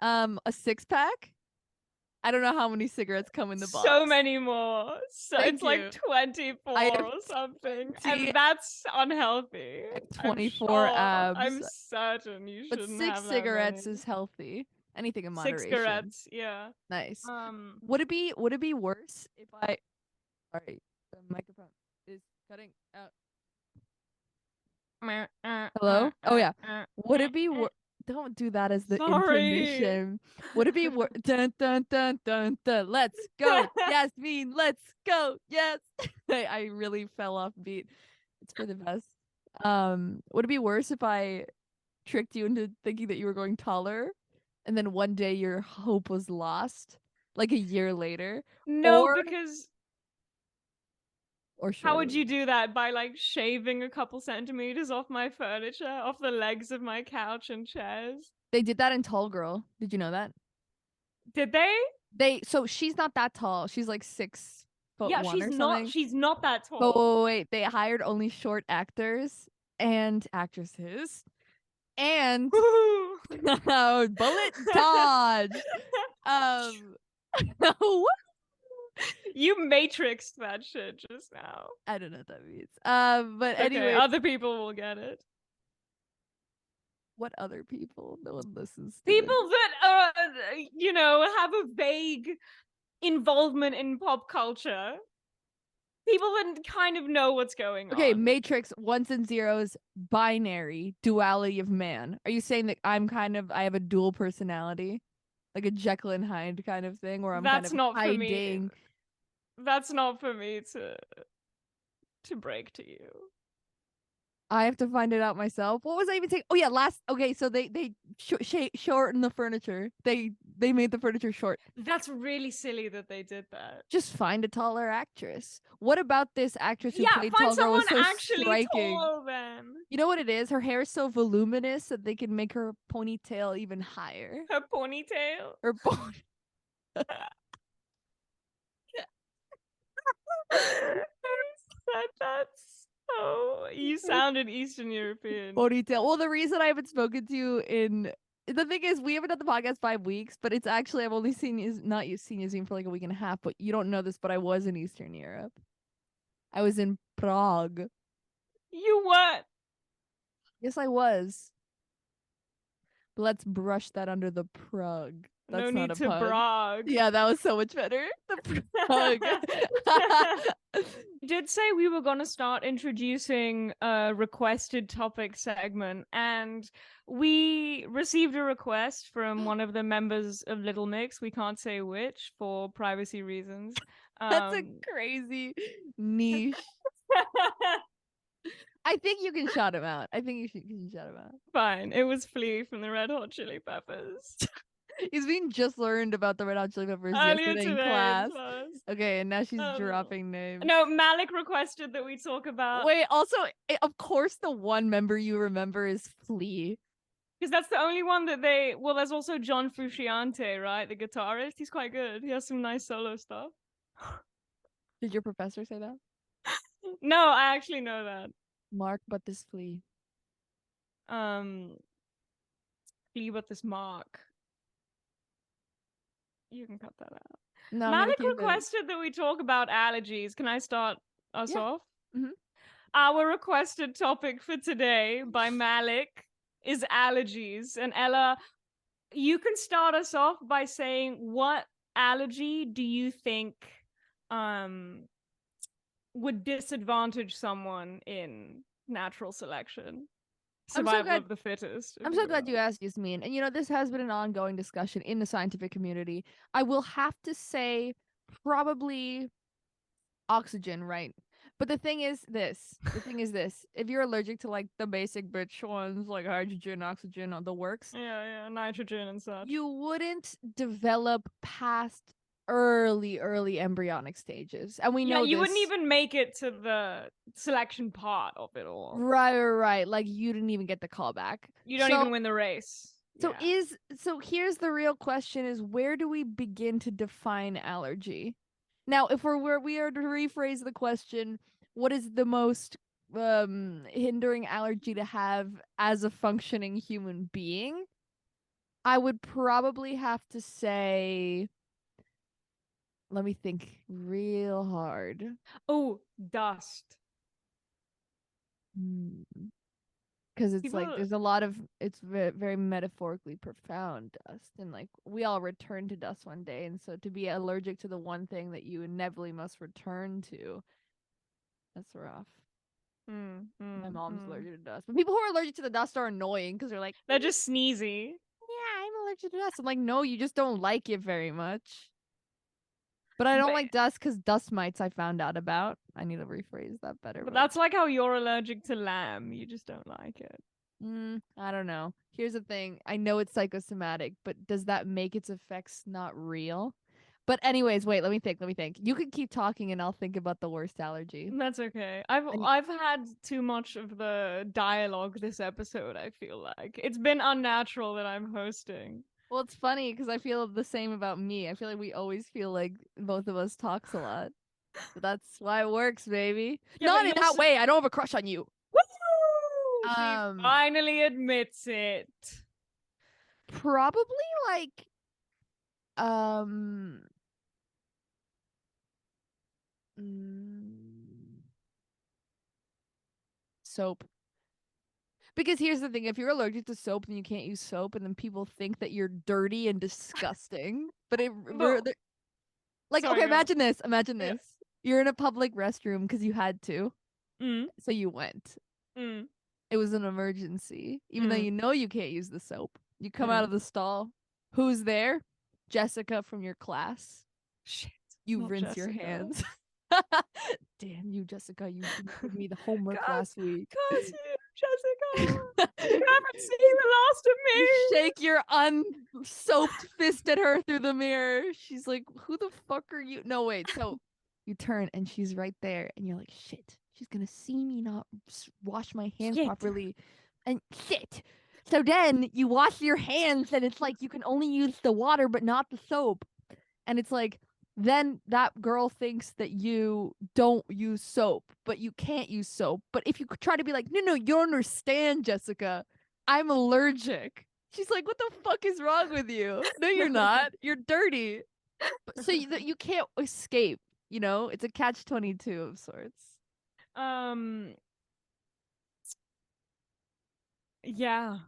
A 6-pack? I don't know how many cigarettes come in the box. So many more. So Thank it's you. like 24 or something. And that's unhealthy. 24 abs. I'm certain you shouldn't have that. But 6 cigarettes is healthy. Anything in moderation. 6 cigarettes, yeah. Nice. Would it be worse if I Sorry, the microphone is cutting out. Hello? Oh yeah. Would it be Don't do that as the intermission. Would it be dun dun dun dun dun? Let's go, Yasmin. Let's go. Yes. I really fell off beat. It's for the best. Would it be worse if I tricked you into thinking that you were going taller, and then one day your hope was lost, like a year later? No, because. Or how would you do that? By shaving a couple centimeters off my furniture, off the legs of my couch and chairs? They did that in Tall Girl. Did you know that? Did they? So she's not that tall. She's like 6'5" foot Yeah, one she's or not. something. She's not that But tall. wait, they hired only short actors and actresses, and bullet dodge. What? You matrixed that shit just now. I don't know what that means. But Okay, anyway, other people will get it. what other people? No one listens to People this. that have a vague involvement in pop culture. People that kind of know what's going Okay, on. Matrix, ones and zeros, binary, duality of man. Are you saying that I have a dual personality? Like a Jekyll and Hyde kind of thing, where I'm That's kind of not for me. hiding. That's not for me to break to you. I have to find it out myself. What was I even saying? Oh yeah, okay, so they shortened the furniture. They made the furniture short. That's really silly that they did that. Just find a taller actress. What about this actress who Yeah, played find tall girl was someone so actually striking? tall then. You know what it is? Her hair is so voluminous that they can make her ponytail even higher. Her ponytail. Her pony. That's you sounded Eastern European. Ponytail. Well, the reason I haven't spoken to you in the thing is we haven't done the podcast 5 weeks, but it's actually I've only seen you for like a week and a half. But you don't know this, but I was in Eastern Europe. I was in Prague. You what? Yes, I was. But let's brush that under the Prague. That's no not need a to pun. brag. Yeah, that was so much better. The Prague. Did say we were going to start introducing a requested topic segment, and we received a request from one of the members of Little Mix. We can't say which for privacy reasons. That's a crazy niche. I think you can shout him out. I think you can shout him out. Fine. It was Flea from the Red Hot Chili Peppers. He's being just learned about the Red Hot Chili Peppers Earlier yesterday in today class. in class. Okay, and now she's dropping names. No, Malik requested that we talk about. Wait, also, of course, the one member you remember is Flea. Because that's the only one that they. Well, there's also John Frusciante, right? The guitarist. He's quite good. He has some nice solo stuff. Did your professor say that? No, I actually know that. Mark, but this Flea. Flea, but this Mark. You can cut that out. No, Malik requested that we talk about allergies. Can I start us off? Mm-hmm. Our requested topic for today by Malik is allergies. And Ella, you can start us off by saying what allergy do you think would disadvantage someone in natural selection? Survival of the fittest. I'm so glad you asked, Yasmin. And this has been an ongoing discussion in the scientific community. I will have to say probably oxygen, right? But the thing is this. If you're allergic to like the basic bitch ones, like hydrogen, oxygen, the works. Yeah, nitrogen and such. You wouldn't develop past early embryonic stages. And we know you wouldn't even make it to the selection part of it all. Right. Like you didn't even get the callback. You don't even win the race. So here's the real question is where do we begin to define allergy? Now, if we are to rephrase the question, what is the most hindering allergy to have as a functioning human being? I would probably have to say, let me think real hard. Oh, dust. Because it's like there's a lot of it's very metaphorically profound dust, and like we all return to dust one day, and so to be allergic to the one thing that you inevitably must return to, that's rough. My mom's allergic to dust, but people who are allergic to the dust are annoying because they're just sneezy. Yeah, I'm allergic to dust. I'm like, no, you just don't like it very much. But I don't like dust because dust mites I found out about. I need to rephrase that better. But that's like how you're allergic to lamb. You just don't like it. I don't know. Here's the thing. I know it's psychosomatic, but does that make its effects not real? But anyways, wait, let me think. You can keep talking and I'll think about the worst allergy. That's okay. I've had too much of the dialogue this episode, I feel like. It's been unnatural that I'm hosting. Well, it's funny because I feel the same about me. I feel like we always feel like both of us talks a lot. That's why it works, baby. Yeah, Not but in that way. I don't have a crush on you. Woo! She Um, finally admits it. Probably like um mm, soap. Because here's the thing, if you're allergic to soap, then you can't use soap, and then people think that you're dirty and disgusting. But No. like, Sorry, okay, go. imagine Yeah. this. You're in a public restroom because you had to, Mm, so you went. mm, It was an emergency, even though mm, you know you can't use the soap. You come out mm. of the stall. Who's there? Jessica from your class. Shit. You Not rinse your Jessica. hands. Damn you, Jessica. You didn't give me the homework Curse- last week. Curse you, Jessica. You haven't seen the last of me. You shake your unsoaped fist at her through the mirror. She's like, who the fuck are you? No, wait. So you turn and she's right there. And you're like, shit. She's going to see me not wash my hands Shit. properly. And shit. So then you wash your hands and it's like you can only use the water but not the soap. And it's like, then that girl thinks that you don't use soap, but you can't use soap. But if you try to be like, no, you don't understand, Jessica. I'm allergic. She's like, what the fuck is wrong with you? No, you're not. You're dirty. So you can't escape, you know? It's a catch-22 of sorts. Yeah.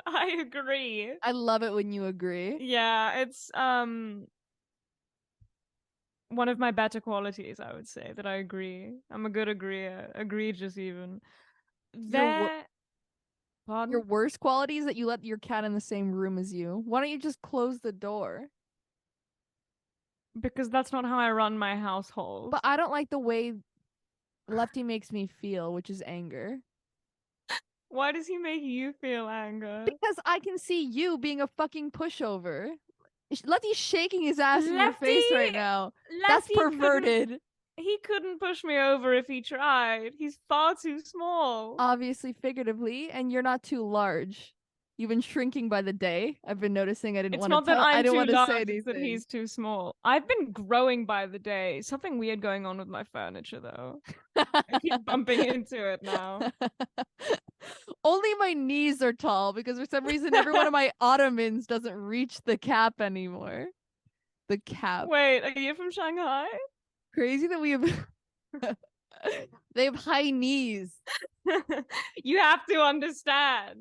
I agree. I love it when you agree. Yeah, it's one of my better qualities, I would say, that I agree. I'm a good agreeer, egregious even. There, pardon? Your worst quality is that you let your cat in the same room as you. Why don't you just close the door? Because that's not how I run my household. But I don't like the way Lefty makes me feel, which is anger. Why does he make you feel anger? Because I can see you being a fucking pushover. Lefty's shaking his ass in your face right now. That's Lefty perverted. He couldn't push me over if he tried. He's far too small. Obviously, figuratively, and you're not too large. You've been shrinking by the day. I've been noticing. I didn't It's want not to tell. that I I'm didn't too want to say large, it's that anything. he's too small. I've been growing by the day. Something weird going on with my furniture, though. I keep bumping into it now. Only my knees are tall because for some reason every one of my ottomans doesn't reach the cap anymore. The cap. Wait, are you from Shanghai? Crazy that we have they have high knees. You have to understand.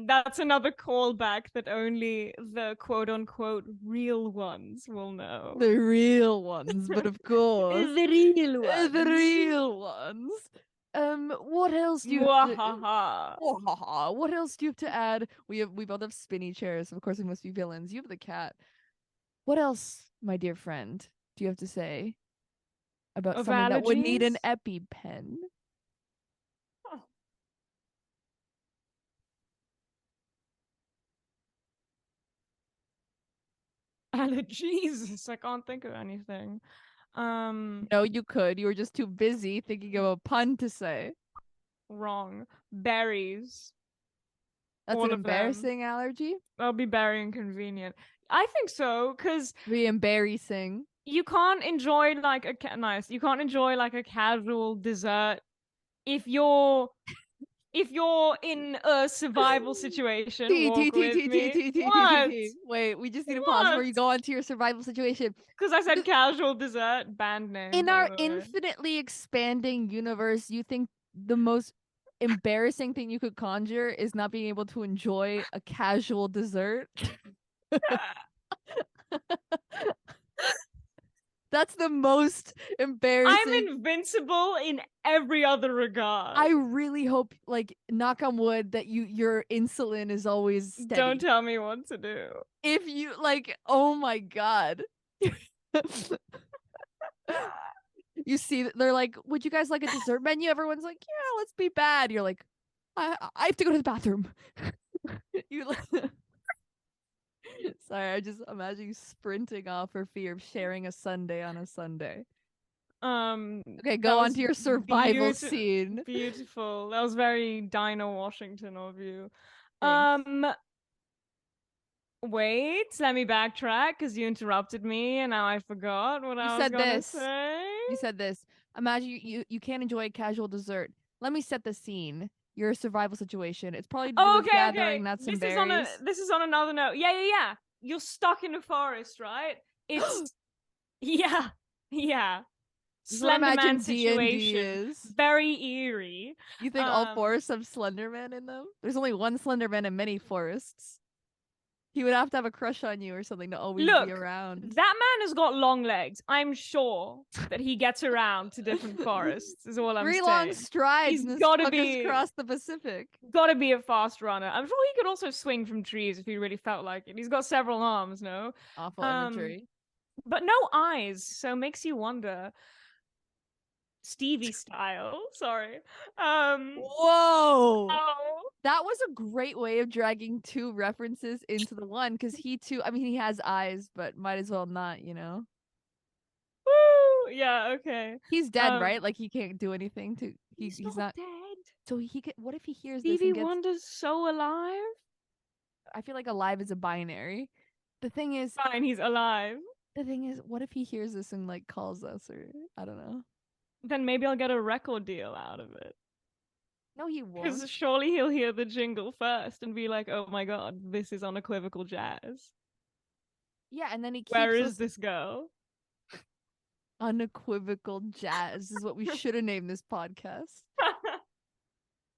That's another callback that only the quote unquote real ones will know. The real ones, but of course. The real one. The real ones. What else do you Mwahaha. what else do you have to add? We both have spinny chairs. Of course we must be villains. You have the cat. What else, my dear friend, do you have to say about Of something that would need an allergies? EpiPen? Oh. Jesus, I can't think of anything. No, you could. You were just too busy thinking of a pun to say. Wrong. Berries. That's All an of them. embarrassing allergy? That'll be very inconvenient. I think so, because Be embarrassing. you can't enjoy like you can't enjoy like a casual dessert if you're in a survival situation. Walk with me. What? Wait, we just need to pause before What? you go on to your survival situation. Because I said casual dessert, band name. In by our the way. infinitely expanding universe, you think the most embarrassing thing you could conjure is not being able to enjoy a casual dessert? That's the most embarrassing. I'm invincible in every other regard. I really hope, like, knock on wood, that your insulin is always steady. Don't tell me what to do. If you like, oh my god. You see, they're like, would you guys like a dessert menu? Everyone's like, yeah, let's be bad. You're like, I have to go to the bathroom. You like sorry, I just imagine you sprinting off for fear of sharing a sundae on a Sunday. Okay, go on to your survival scene. Beautiful. That was very Dinah Washington of you. Thanks. Wait, let me backtrack because you interrupted me and now I forgot what I was said gonna this. say. You said this. Imagine you can't enjoy a casual dessert. Let me set the scene. You're a survival situation. It's probably to do with gathering nuts and berries. This is on another note. Yeah. You're stuck in a forest, right? It's yeah. This is what I Slender Man imagine D&D situation. is. Very eerie. You think all forests have Slenderman in them? There's only one Slenderman in many forests. He would have to have a crush on you or something to always be around. That man has got long legs. I'm sure that he gets around to different forests, is all I'm saying. 3 long strides He's and this gotta fucker's be across the Pacific. Gotta be a fast runner. I'm sure he could also swing from trees if he really felt like it. He's got several arms, no? Awful imagery. But no eyes, so makes you wonder. Stevie style, sorry. Whoa! Oh. That was a great way of dragging 2 references into the one, because he too, I mean, he has eyes, but might as well not, you know? Woo! Yeah, okay. He's dead, right? Like, he can't do anything to... He's not dead. So he could... What if he hears Stevie this and gets... Wonder's so alive? I feel like alive is a binary. The thing is... Fine, he's alive. The thing is, what if he hears this and, like, calls us, or... I don't know. Then maybe I'll get a record deal out of it. No, he won't. Because surely he'll hear the jingle first and be like, oh my god, this is unequivocal jazz. Yeah, and then he keeps Where is us... this girl? Unequivocal jazz is what we should have named this podcast.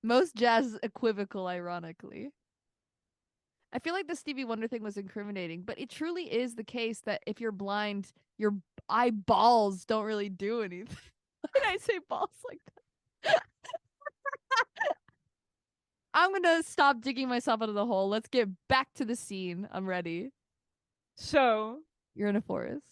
Most jazz is equivocal, ironically. I feel like the Stevie Wonder thing was incriminating, but it truly is the case that if you're blind, your eyeballs don't really do anything. Why did I say balls like that? I'm gonna stop digging myself out of the hole. Let's get back to the scene. I'm ready. So, you're in a forest.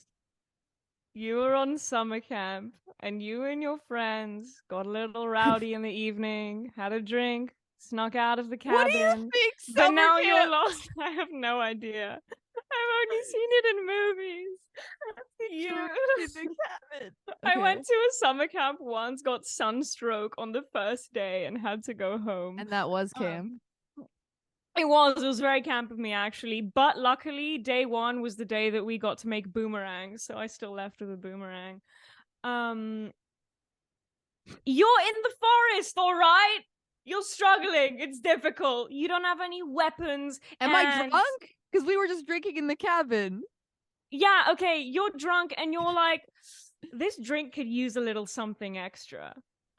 You were on summer camp, and you and your friends got a little rowdy in the evening, had a drink, snuck out of the cabin. What do you think but summer now camp? you're lost. I have no idea. I've only seen it in movies. Okay. I went to a summer camp once, got sunstroke on the first day, and had to go home. And that was camp. It was very camp of me, actually. But luckily, day 1 was the day that we got to make boomerangs, so I still left with a boomerang. You're in the forest, all right? You're struggling. It's difficult. You don't have any weapons. Am I drunk? Because we were just drinking in the cabin. Yeah, okay, you're drunk and you're like, this drink could use a little something extra.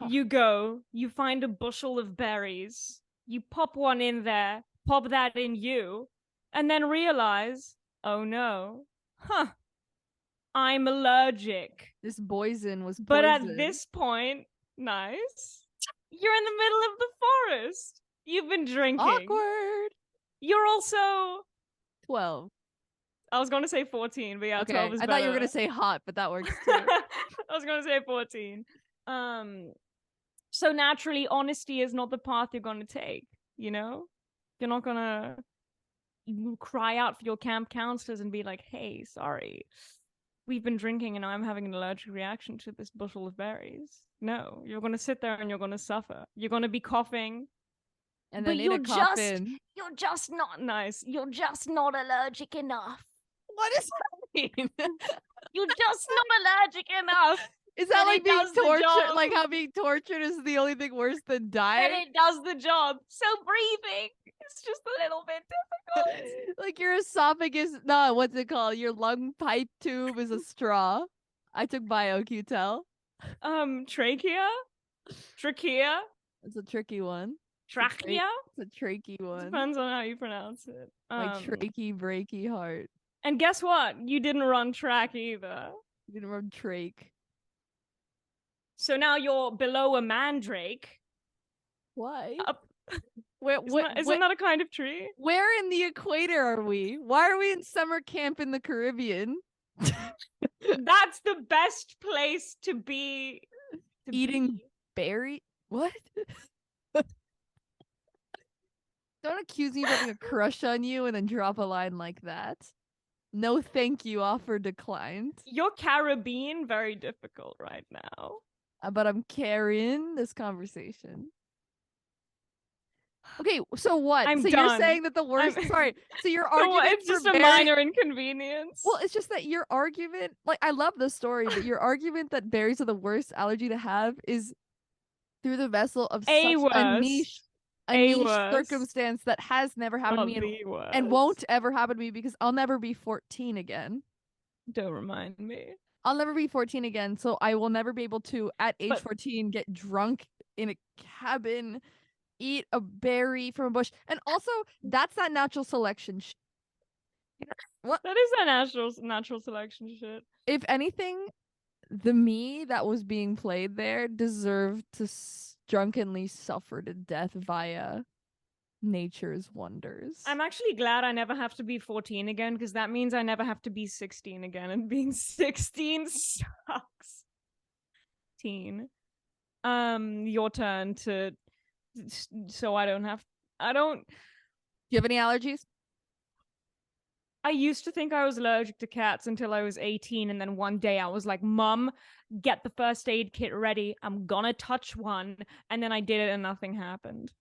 You go, you find a bushel of berries, you pop one in there, pop that in you, and then realize, oh no, I'm allergic. This poison was poison. But at this point, nice, you're in the middle of the forest. You've been drinking. Awkward. You're also 12. I was going to say 14, but yeah, okay. 12 is better. I thought you were going to say hot, but that works too. I was going to say 14. So naturally, honesty is not the path you're going to take, you know? You're not going to cry out for your camp counselors and be like, hey, sorry, we've been drinking and I'm having an allergic reaction to this bushel of berries. No, you're going to sit there and you're going to suffer. You're going to be coughing. And then you're just not nice. You're just not allergic enough. What does that mean? You're just not allergic enough. Is that like being tortured? Like how being tortured is the only thing worse than dying? And it does the job. So breathing, it's just a little bit difficult. Like your esophagus, no, what's it called? Your lung pipe tube is a straw. I took bio, can you tell? Trachea? Trachea? It's a tricky one. Trachea? It's a tricky one. Depends on how you pronounce it. Like trachy, breaky heart. And guess what? You didn't run track either. You didn't run trach. So now you're below a mandrake. Why? Isn't that a kind of tree? Where in the equator are we? Why are we in summer camp in the Caribbean? That's the best place to be. Eating berry? What? Don't accuse me of having a crush on you and then drop a line like that. No thank you, offer declined. You're Caribbean, very difficult right now. But I'm carrying this conversation. Okay, so what? I'm so you're done. saying that the worst sorry. So your So argument it's just for a minor inconvenience. Well, it's just that your argument, like I love the story, but your argument that berries are the worst allergy to have is through the vessel of A such a worst. niche worst. circumstance that has never happened Not to me the worst. and won't ever happen to me because I'll never be 14 again. Don't remind me. I'll never be 14 again, so I will never be able to, at age 14, get drunk in a cabin, eat a berry from a bush. And also, that's not natural selection. What? That is that natural selection shit. If anything, the me that was being played there deserved to drunkenly suffer to death via nature's wonders. I'm actually glad I never have to be 14 again, because that means I never have to be 16 again, and being 16 sucks. Your turn to, so I don't. Do you have any allergies? I used to think I was allergic to cats until I was 18, and then one day I was like, Mum, get the first aid kit ready. I'm gonna touch one. And then I did it and nothing happened.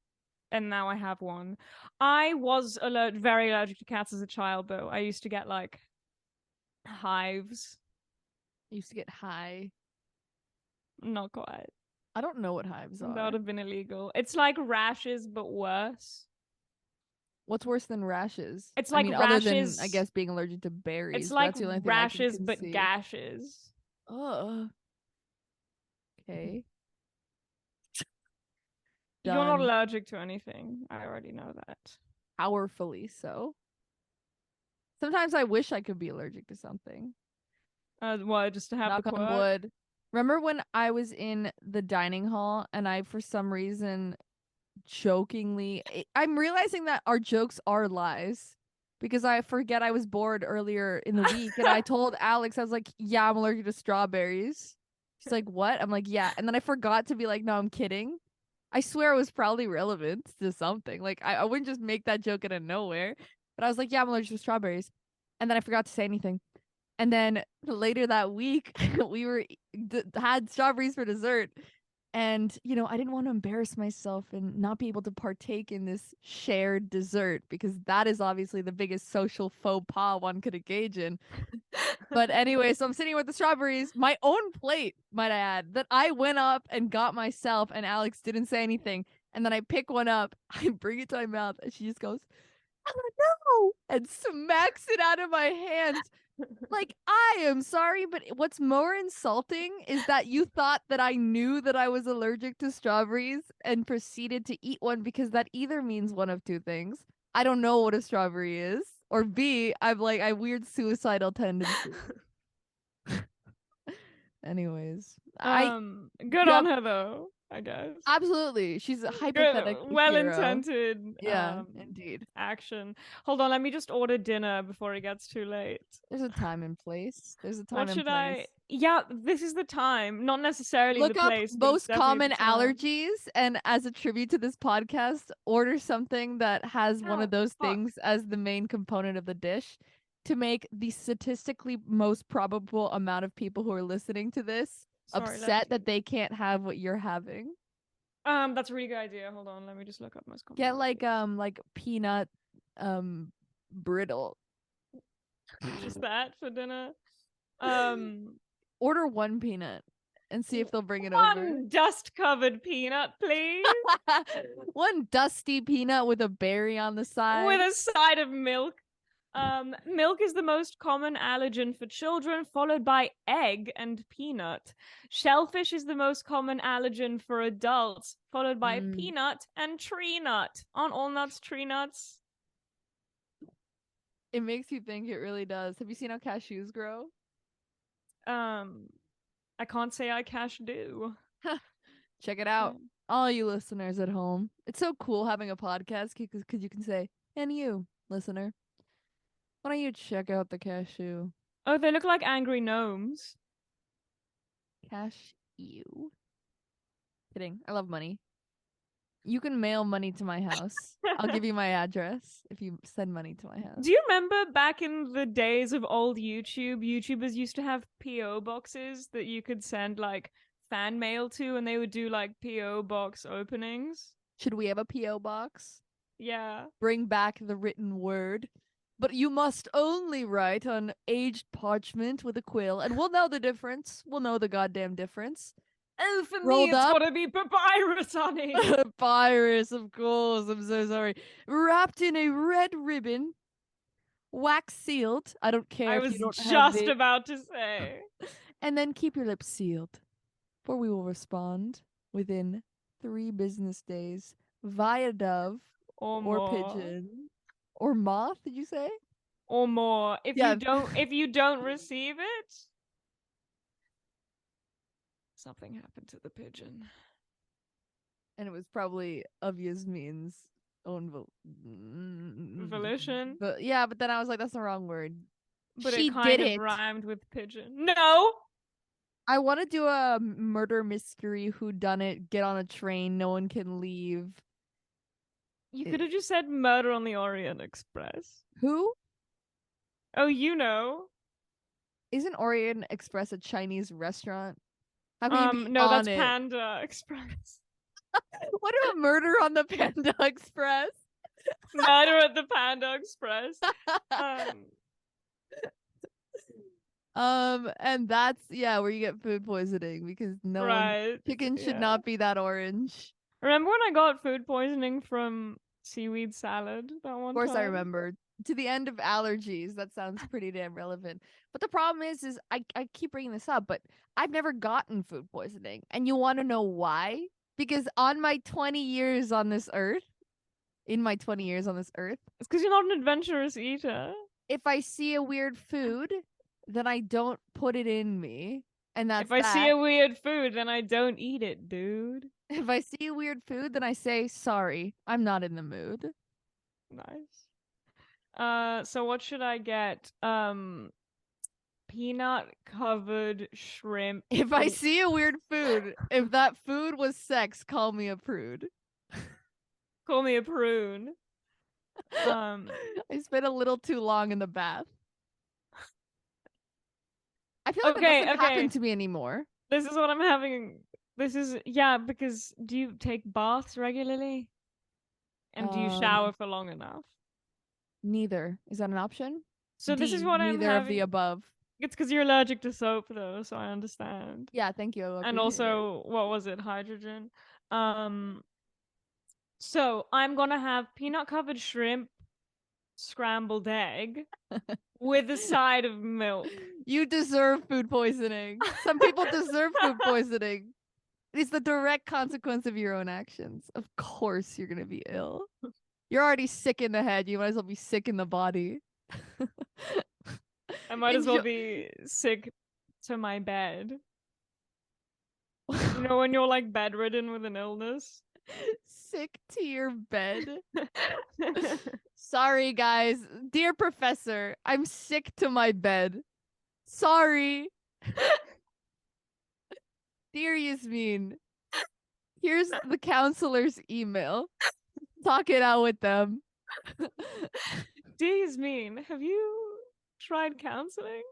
And now I have one. I was very allergic to cats as a child, though. I used to get, like, hives. I used to get high. Not quite. I don't know what hives are. That would have been illegal. It's like rashes, but worse. What's worse than rashes? It's like rashes. Other than, I guess, being allergic to berries. It's like that's the only rashes, thing I can but conceive. gashes. Oh. Okay. You're not allergic to anything. I already know that. Powerfully so. Sometimes I wish I could be allergic to something. What? Just to have Knock the quirk? on wood. Remember when I was in the dining hall and I, for some reason, jokingly, I'm realizing that our jokes are lies because I forget I was bored earlier in the week and I told Alex, I was like, yeah, I'm allergic to strawberries. She's like, what? I'm like, yeah. And then I forgot to be like, no, I'm kidding. I swear it was probably relevant to something. Like, I wouldn't just make that joke out of nowhere. But I was like, yeah, I'm allergic to strawberries. And then I forgot to say anything. And then later that week, we had strawberries for dessert. And, I didn't want to embarrass myself and not be able to partake in this shared dessert because that is obviously the biggest social faux pas one could engage in. But anyway, so I'm sitting with the strawberries, my own plate, might I add, that I went up and got myself, and Alex didn't say anything. And then I pick one up, I bring it to my mouth, and she just goes, "Oh no!" and smacks it out of my hands. Like, I am sorry, but what's more insulting is that you thought that I knew that I was allergic to strawberries and proceeded to eat one because that either means one of two things. I don't know what a strawberry is, or B, I have weird suicidal tendencies. Anyways, good on her though, I guess. Absolutely, she's a hypothetical well-intended. Yeah, indeed. Action. Hold on, let me just order dinner before it gets too late. There's a time and place. What should I? Yeah, this is the time, not necessarily Look the place. Look up most common allergies, and as a tribute to this podcast, order something that has one of those things as the main component of the dish to make the statistically most probable amount of people who are listening to this upset that they can't have what you're having. That's a really good idea. Hold on, let me just look up most common. Get like peanut brittle. Just that for dinner. Order one peanut and see if they'll bring it over. One dust-covered peanut, please. One dusty peanut with a berry on the side. With a side of milk. Milk is the most common allergen for children, followed by egg and peanut. Shellfish is the most common allergen for adults, followed by peanut and tree nut. Aren't all nuts tree nuts? It makes you think, it really does. Have you seen how cashews grow? I can't say I cash do. Check it out. All you listeners at home. It's so cool having a podcast because you can say, and you, listener, why don't you check out the cashew? Oh, they look like angry gnomes. Cashew. Kidding. I love money. You can mail money to my house. I'll give you my address if you send money to my house. Do you remember back in the days of old YouTube, YouTubers used to have P.O. boxes that you could send like fan mail to, and they would do like P.O. box openings? Should we have a P.O. box? Yeah. Bring back the written word. But you must only write on aged parchment with a quill, and we'll know the difference. We'll know the goddamn difference. Oh, for Rolled me, it's up. gotta be papyrus, honey. Papyrus, of course. I'm so sorry. Wrapped in a red ribbon, wax sealed. I don't care I if was you don't have just the. about to say. And then keep your lips sealed, for we will respond within 3 business days via dove Or or more. pigeon or moth. Did you say? Or more. If Yeah. you don't receive it, something happened to the pigeon. And it was probably of Yasmin's own Volition. But yeah, but then I was like, that's the wrong word. But She it kind did of it. rhymed with pigeon. No! I want to do a murder mystery whodunit, get on a train, no one can leave. You could have just said Murder on the Orient Express. Who? Oh, you know. Isn't Orient Express a Chinese restaurant? How can you be No, on that's it? Panda Express. What about Murder on the Panda Express? Murder at the Panda Express. And that's where you get food poisoning because chicken should not be that orange. Remember when I got food poisoning from seaweed salad that one time? Of course I remember. To the end of allergies. That sounds pretty damn relevant. But the problem is I keep bringing this up, but I've never gotten food poisoning. And you want to know why? Because on my 20 years on this earth, it's because you're not an adventurous eater. If I see a weird food, then I don't put it in me. And that's if I see a weird food, then I don't eat it, dude. If I see a weird food, then I say, sorry, I'm not in the mood. Nice. So what should I get? Peanut covered shrimp. If I see a weird food, if that food was sex, call me a prude. Call me a prune. I spent a little too long in the bath. I feel like that doesn't happen to me anymore. This is what I'm having. Because do you take baths regularly? And do you shower for long enough? Neither. Is that an option? So this is what I'm having. Neither of the above. It's because you're allergic to soap, though, so I understand. Yeah, thank you. And also, what was it? Hydrogen. So I'm gonna have peanut covered shrimp, scrambled egg, with a side of milk. You deserve food poisoning. Some people deserve food poisoning. It's the direct consequence of your own actions. Of course you're gonna be ill. You're already sick in the head. You might as well be sick in the body. I might as well be sick to my bed. You know when you're like bedridden with an illness? Sick to your bed? Sorry, guys. Dear Professor, I'm sick to my bed. Sorry. Dear Yasmin, here's the counselor's email. Talk it out with them. Dear Yasmin, have you tried counseling?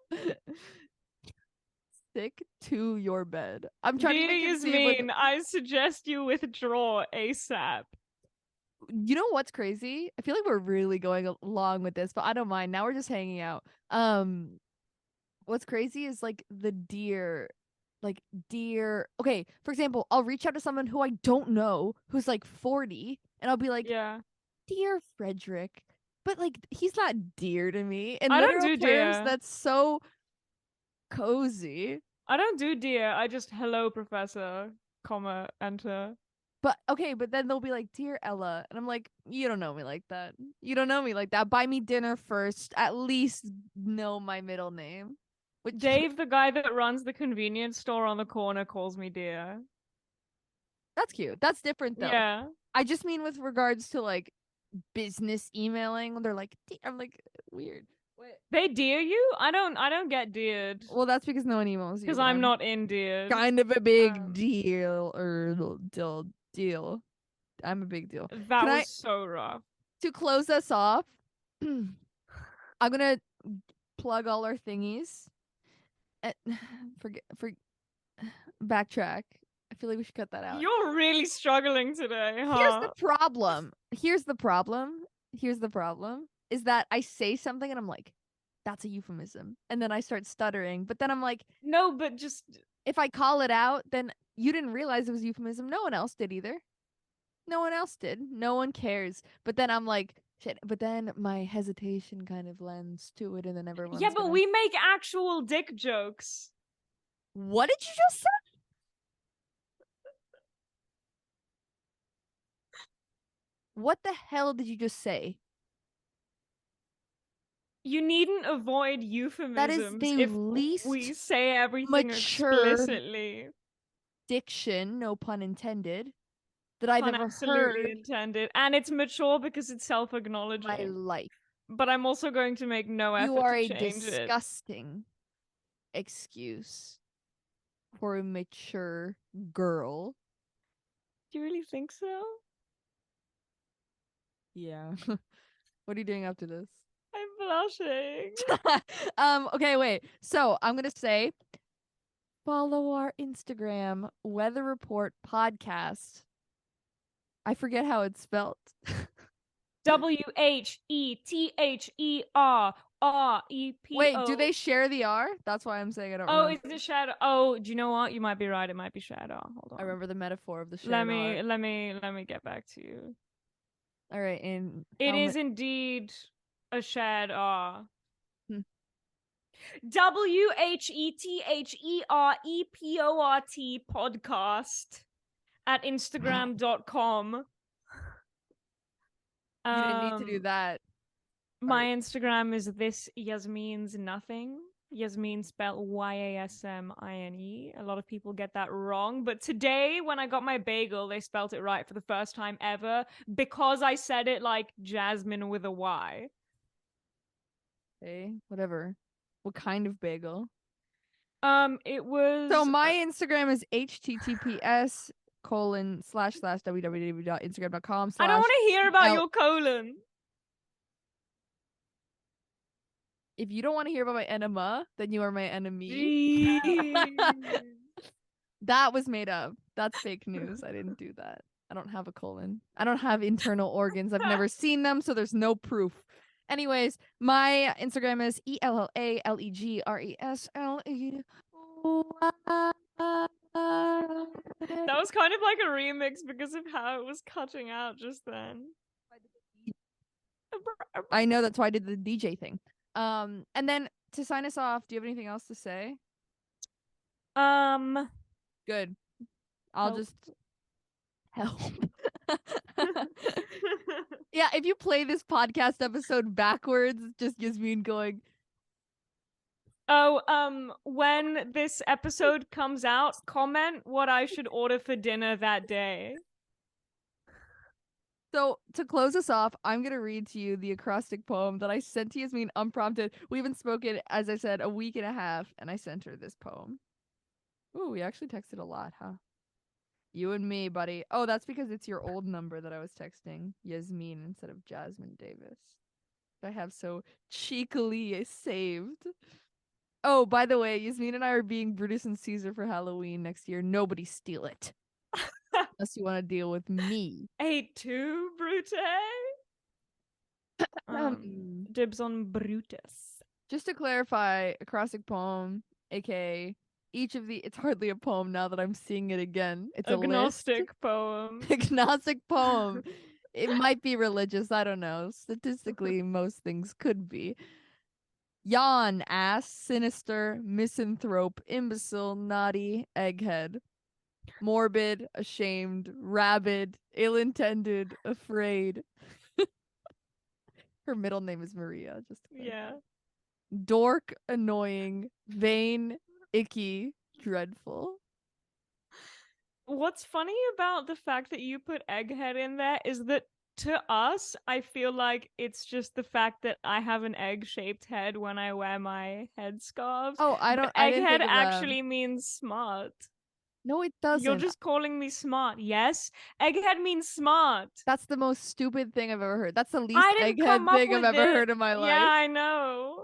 Sick to your bed. I'm trying Dear to Yasmin, I suggest you withdraw ASAP. You know what's crazy? I feel like we're really going along with this, but I don't mind. Now we're just hanging out. What's crazy is like the dear. Okay, for example, I'll reach out to someone who I don't know who's like 40 and I'll be like, yeah, dear Frederick, but like he's not dear to me. In I don't literal do terms, dear. that's so cozy. I don't do dear. I just hello professor, comma, enter. But okay, but then they'll be like, dear Ella, and I'm like, you don't know me like that. You don't know me like that. Buy me dinner first. At least know my middle name. Dave, the guy that runs the convenience store on the corner, calls me dear. That's cute. That's different though. Yeah. I just mean with regards to like business emailing. They're like, I'm like, weird. Wait. They dear you? I don't get deared. Well, that's because no one emails you. Because I'm not in dear. Kind of a big deal deal. I'm a big deal. That was so rough. To close us off, I'm gonna plug all our thingies. Backtrack. feel like we should cut that out. You're really struggling today, huh? Here's the problem. Is that I say something and I'm like, that's a euphemism. And then I start stuttering. But then I'm like, No, but just if I call it out, then you didn't realize it was a euphemism. No one else did either. No one else did. No one cares. But then I'm like, shit. But then my hesitation kind of lends to it, and then everyone's yeah, but gonna... we make actual dick jokes. What did you just say? What the hell did you just say? You needn't avoid euphemisms the if least we say everything mature explicitly. Diction, no pun intended, that I've Pun ever absolutely heard intended. And it's mature because it's in my self-acknowledging. life. But I'm also going to make no effort You are to a change it. disgusting excuse for a mature girl. Do you really think so? Yeah. What are you doing after this? I'm blushing. Okay, wait. So I'm gonna say follow our Instagram, Weather Report Podcast. I forget how it's spelled. WHETHERREPO. Wait, do they share the R? That's why I'm saying I don't Oh, remember. it's a shadow. Oh, do you know what? You might be right. It might be shadow. Hold on. I remember the metaphor of the shared Let me R. let me get back to you. All right, and It is indeed a shared R. Hmm. WHETHEREPORT podcast at Instagram.com. You didn't need to do that. My Instagram is this Yasmin's nothing. Yasmin spelled YASMINE. A lot of people get that wrong, but today when I got my bagel, they spelled it right for the first time ever because I said it like Jasmine with a Y. Okay, whatever. What kind of bagel? It was So my Instagram is https://www.instagram.com/ I don't want to hear about L- your colon. If you don't want to hear about my enema, then you are my enemy. That was made up. That's fake news. I didn't do that. I don't have a colon. I don't have internal organs. I've never seen them, so there's no proof. Anyways, my Instagram is ELLALEGRESLE. That was kind of like a remix because of how it was cutting out just then. I know, that's why I did the DJ thing. And then to sign us off, do you have anything else to say? Good. I'll just help. Yeah, if you play this podcast episode backwards, it just gives me going. Oh, when this episode comes out, comment what I should order for dinner that day. So to close us off, I'm gonna read to you the acrostic poem that I sent to Yasmin unprompted. We haven't spoken, as I said, a week and a half, and I sent her this poem. Ooh, we actually texted a lot, huh? You and me, buddy. Oh, that's because it's your old number that I was texting Yasmin instead of Jasmine Davis. I have so cheekily saved. Oh, by the way, Yasmin and I are being Brutus and Caesar for Halloween next year. Nobody steal it. Unless you want to deal with me. 8-2, Brute. Dibs on Brutus. Just to clarify, acrostic poem, aka each of the... It's hardly a poem now that I'm seeing it again. It's agnostic a poem. Agnostic poem. It might be religious. I don't know. Statistically, most things could be. Yawn, ass, sinister, misanthrope, imbecile, naughty, egghead. Morbid, ashamed, rabid, ill-intended, afraid. Her middle name is Maria. Just yeah. Dork, annoying, vain, icky, dreadful. What's funny about the fact that you put egghead in there is that to us, I feel like it's just the fact that I have an egg-shaped head when I wear my headscarves. Oh, I didn't think egghead of actually means smart. No, it doesn't. You're just calling me smart. Yes, egghead means smart. That's the most stupid thing I've ever heard. That's the least I didn't come egghead up thing I've with ever it. heard in my life. Yeah, I know.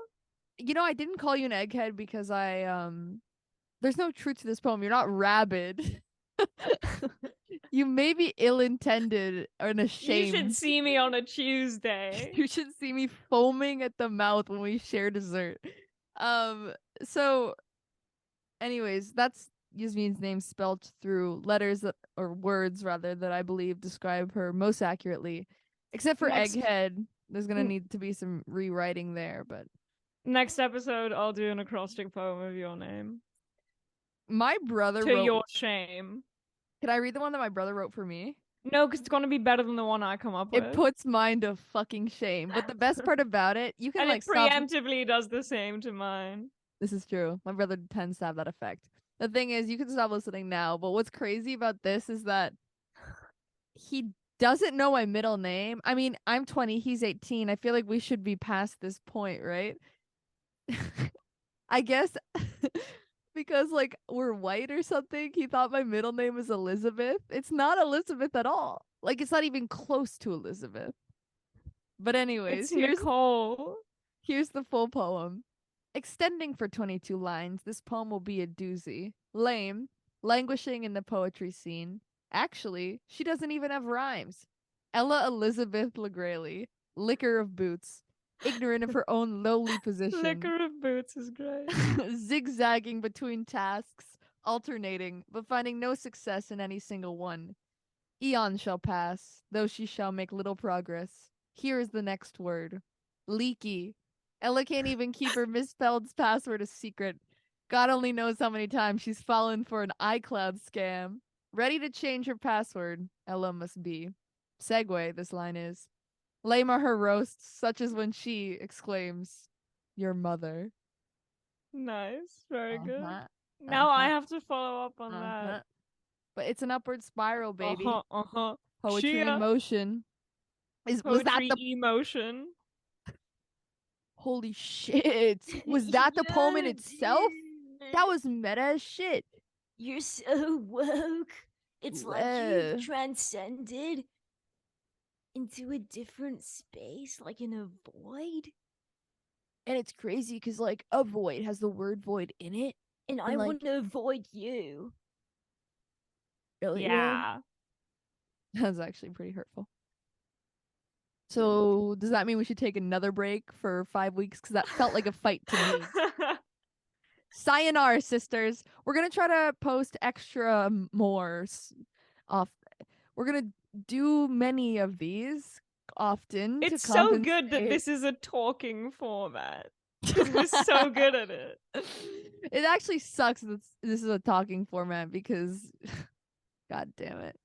You know, I didn't call you an egghead because there's no truth to this poem. You're not rabid. You may be ill-intended or ashamed. You should see me on a Tuesday. You should see me foaming at the mouth when we share dessert. So anyways, that's Yasmin's name spelled through letters or words rather that I believe describe her most accurately. Except for Next- Egghead. There's gonna Mm. need to be some rewriting there, but Next episode, I'll do an acrostic poem of your name. my brother To wrote your shame. Can I read the one that my brother wrote for me? No, because it's gonna be better than the one I come up with. It puts mine to fucking shame. But the best part about it, you can and like it stop. preemptively does the same to mine. This is true. My brother tends to have that effect. The thing is, you can stop listening now. But what's crazy about this is that he doesn't know my middle name. I mean, I'm 20, he's 18. I feel like we should be past this point, right? I guess because like we're white or something, he thought my middle name was Elizabeth. It's not Elizabeth at all. Like it's not even close to Elizabeth. But anyways, It's Nicole. here's the full poem. Extending for 22 lines, this poem will be a doozy. Lame, languishing in the poetry scene. Actually, she doesn't even have rhymes. Ella Elizabeth LeGraley, licker of boots, ignorant of her own lowly position. Liquor of boots is great. Zigzagging between tasks, alternating, but finding no success in any single one. Eon shall pass, though she shall make little progress. Here is the next word. Leaky. Ella can't even keep her misspelled password a secret. God only knows how many times she's fallen for an iCloud scam. Ready to change her password, Ella must be. Segue, this line is. Lame are her roasts, such as when she exclaims, "Your mother." Nice. Very good. Uh-huh, Now I uh-huh, have to follow up on uh-huh. that. But it's an upward spiral, baby. Uh-huh. Poetry in Chia. motion. Was that Poetry the emotion. holy shit? Was that the poem in itself? That was meta as shit. You're so woke. It's like Whoa. you've transcended into a different space, like in a void. And it's crazy because like a void has the word void in it. And I like- want to avoid you. Really? Yeah. That's actually pretty hurtful. So does that mean we should take another break for 5 weeks? Because that felt like a fight to me. Sayonara, sisters. We're gonna try to post extra more off. We're gonna do many of these often. It's to so good that compensate. this is a talking format. Because we're so good at it. It actually sucks that this is a talking format because, god damn it,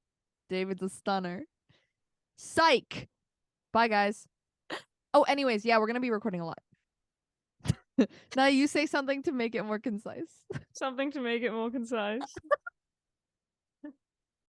David's a stunner. Psych. Bye, guys. Oh, anyways, yeah, we're gonna be recording a lot. Now you say something to make it more concise. Something to make it more concise.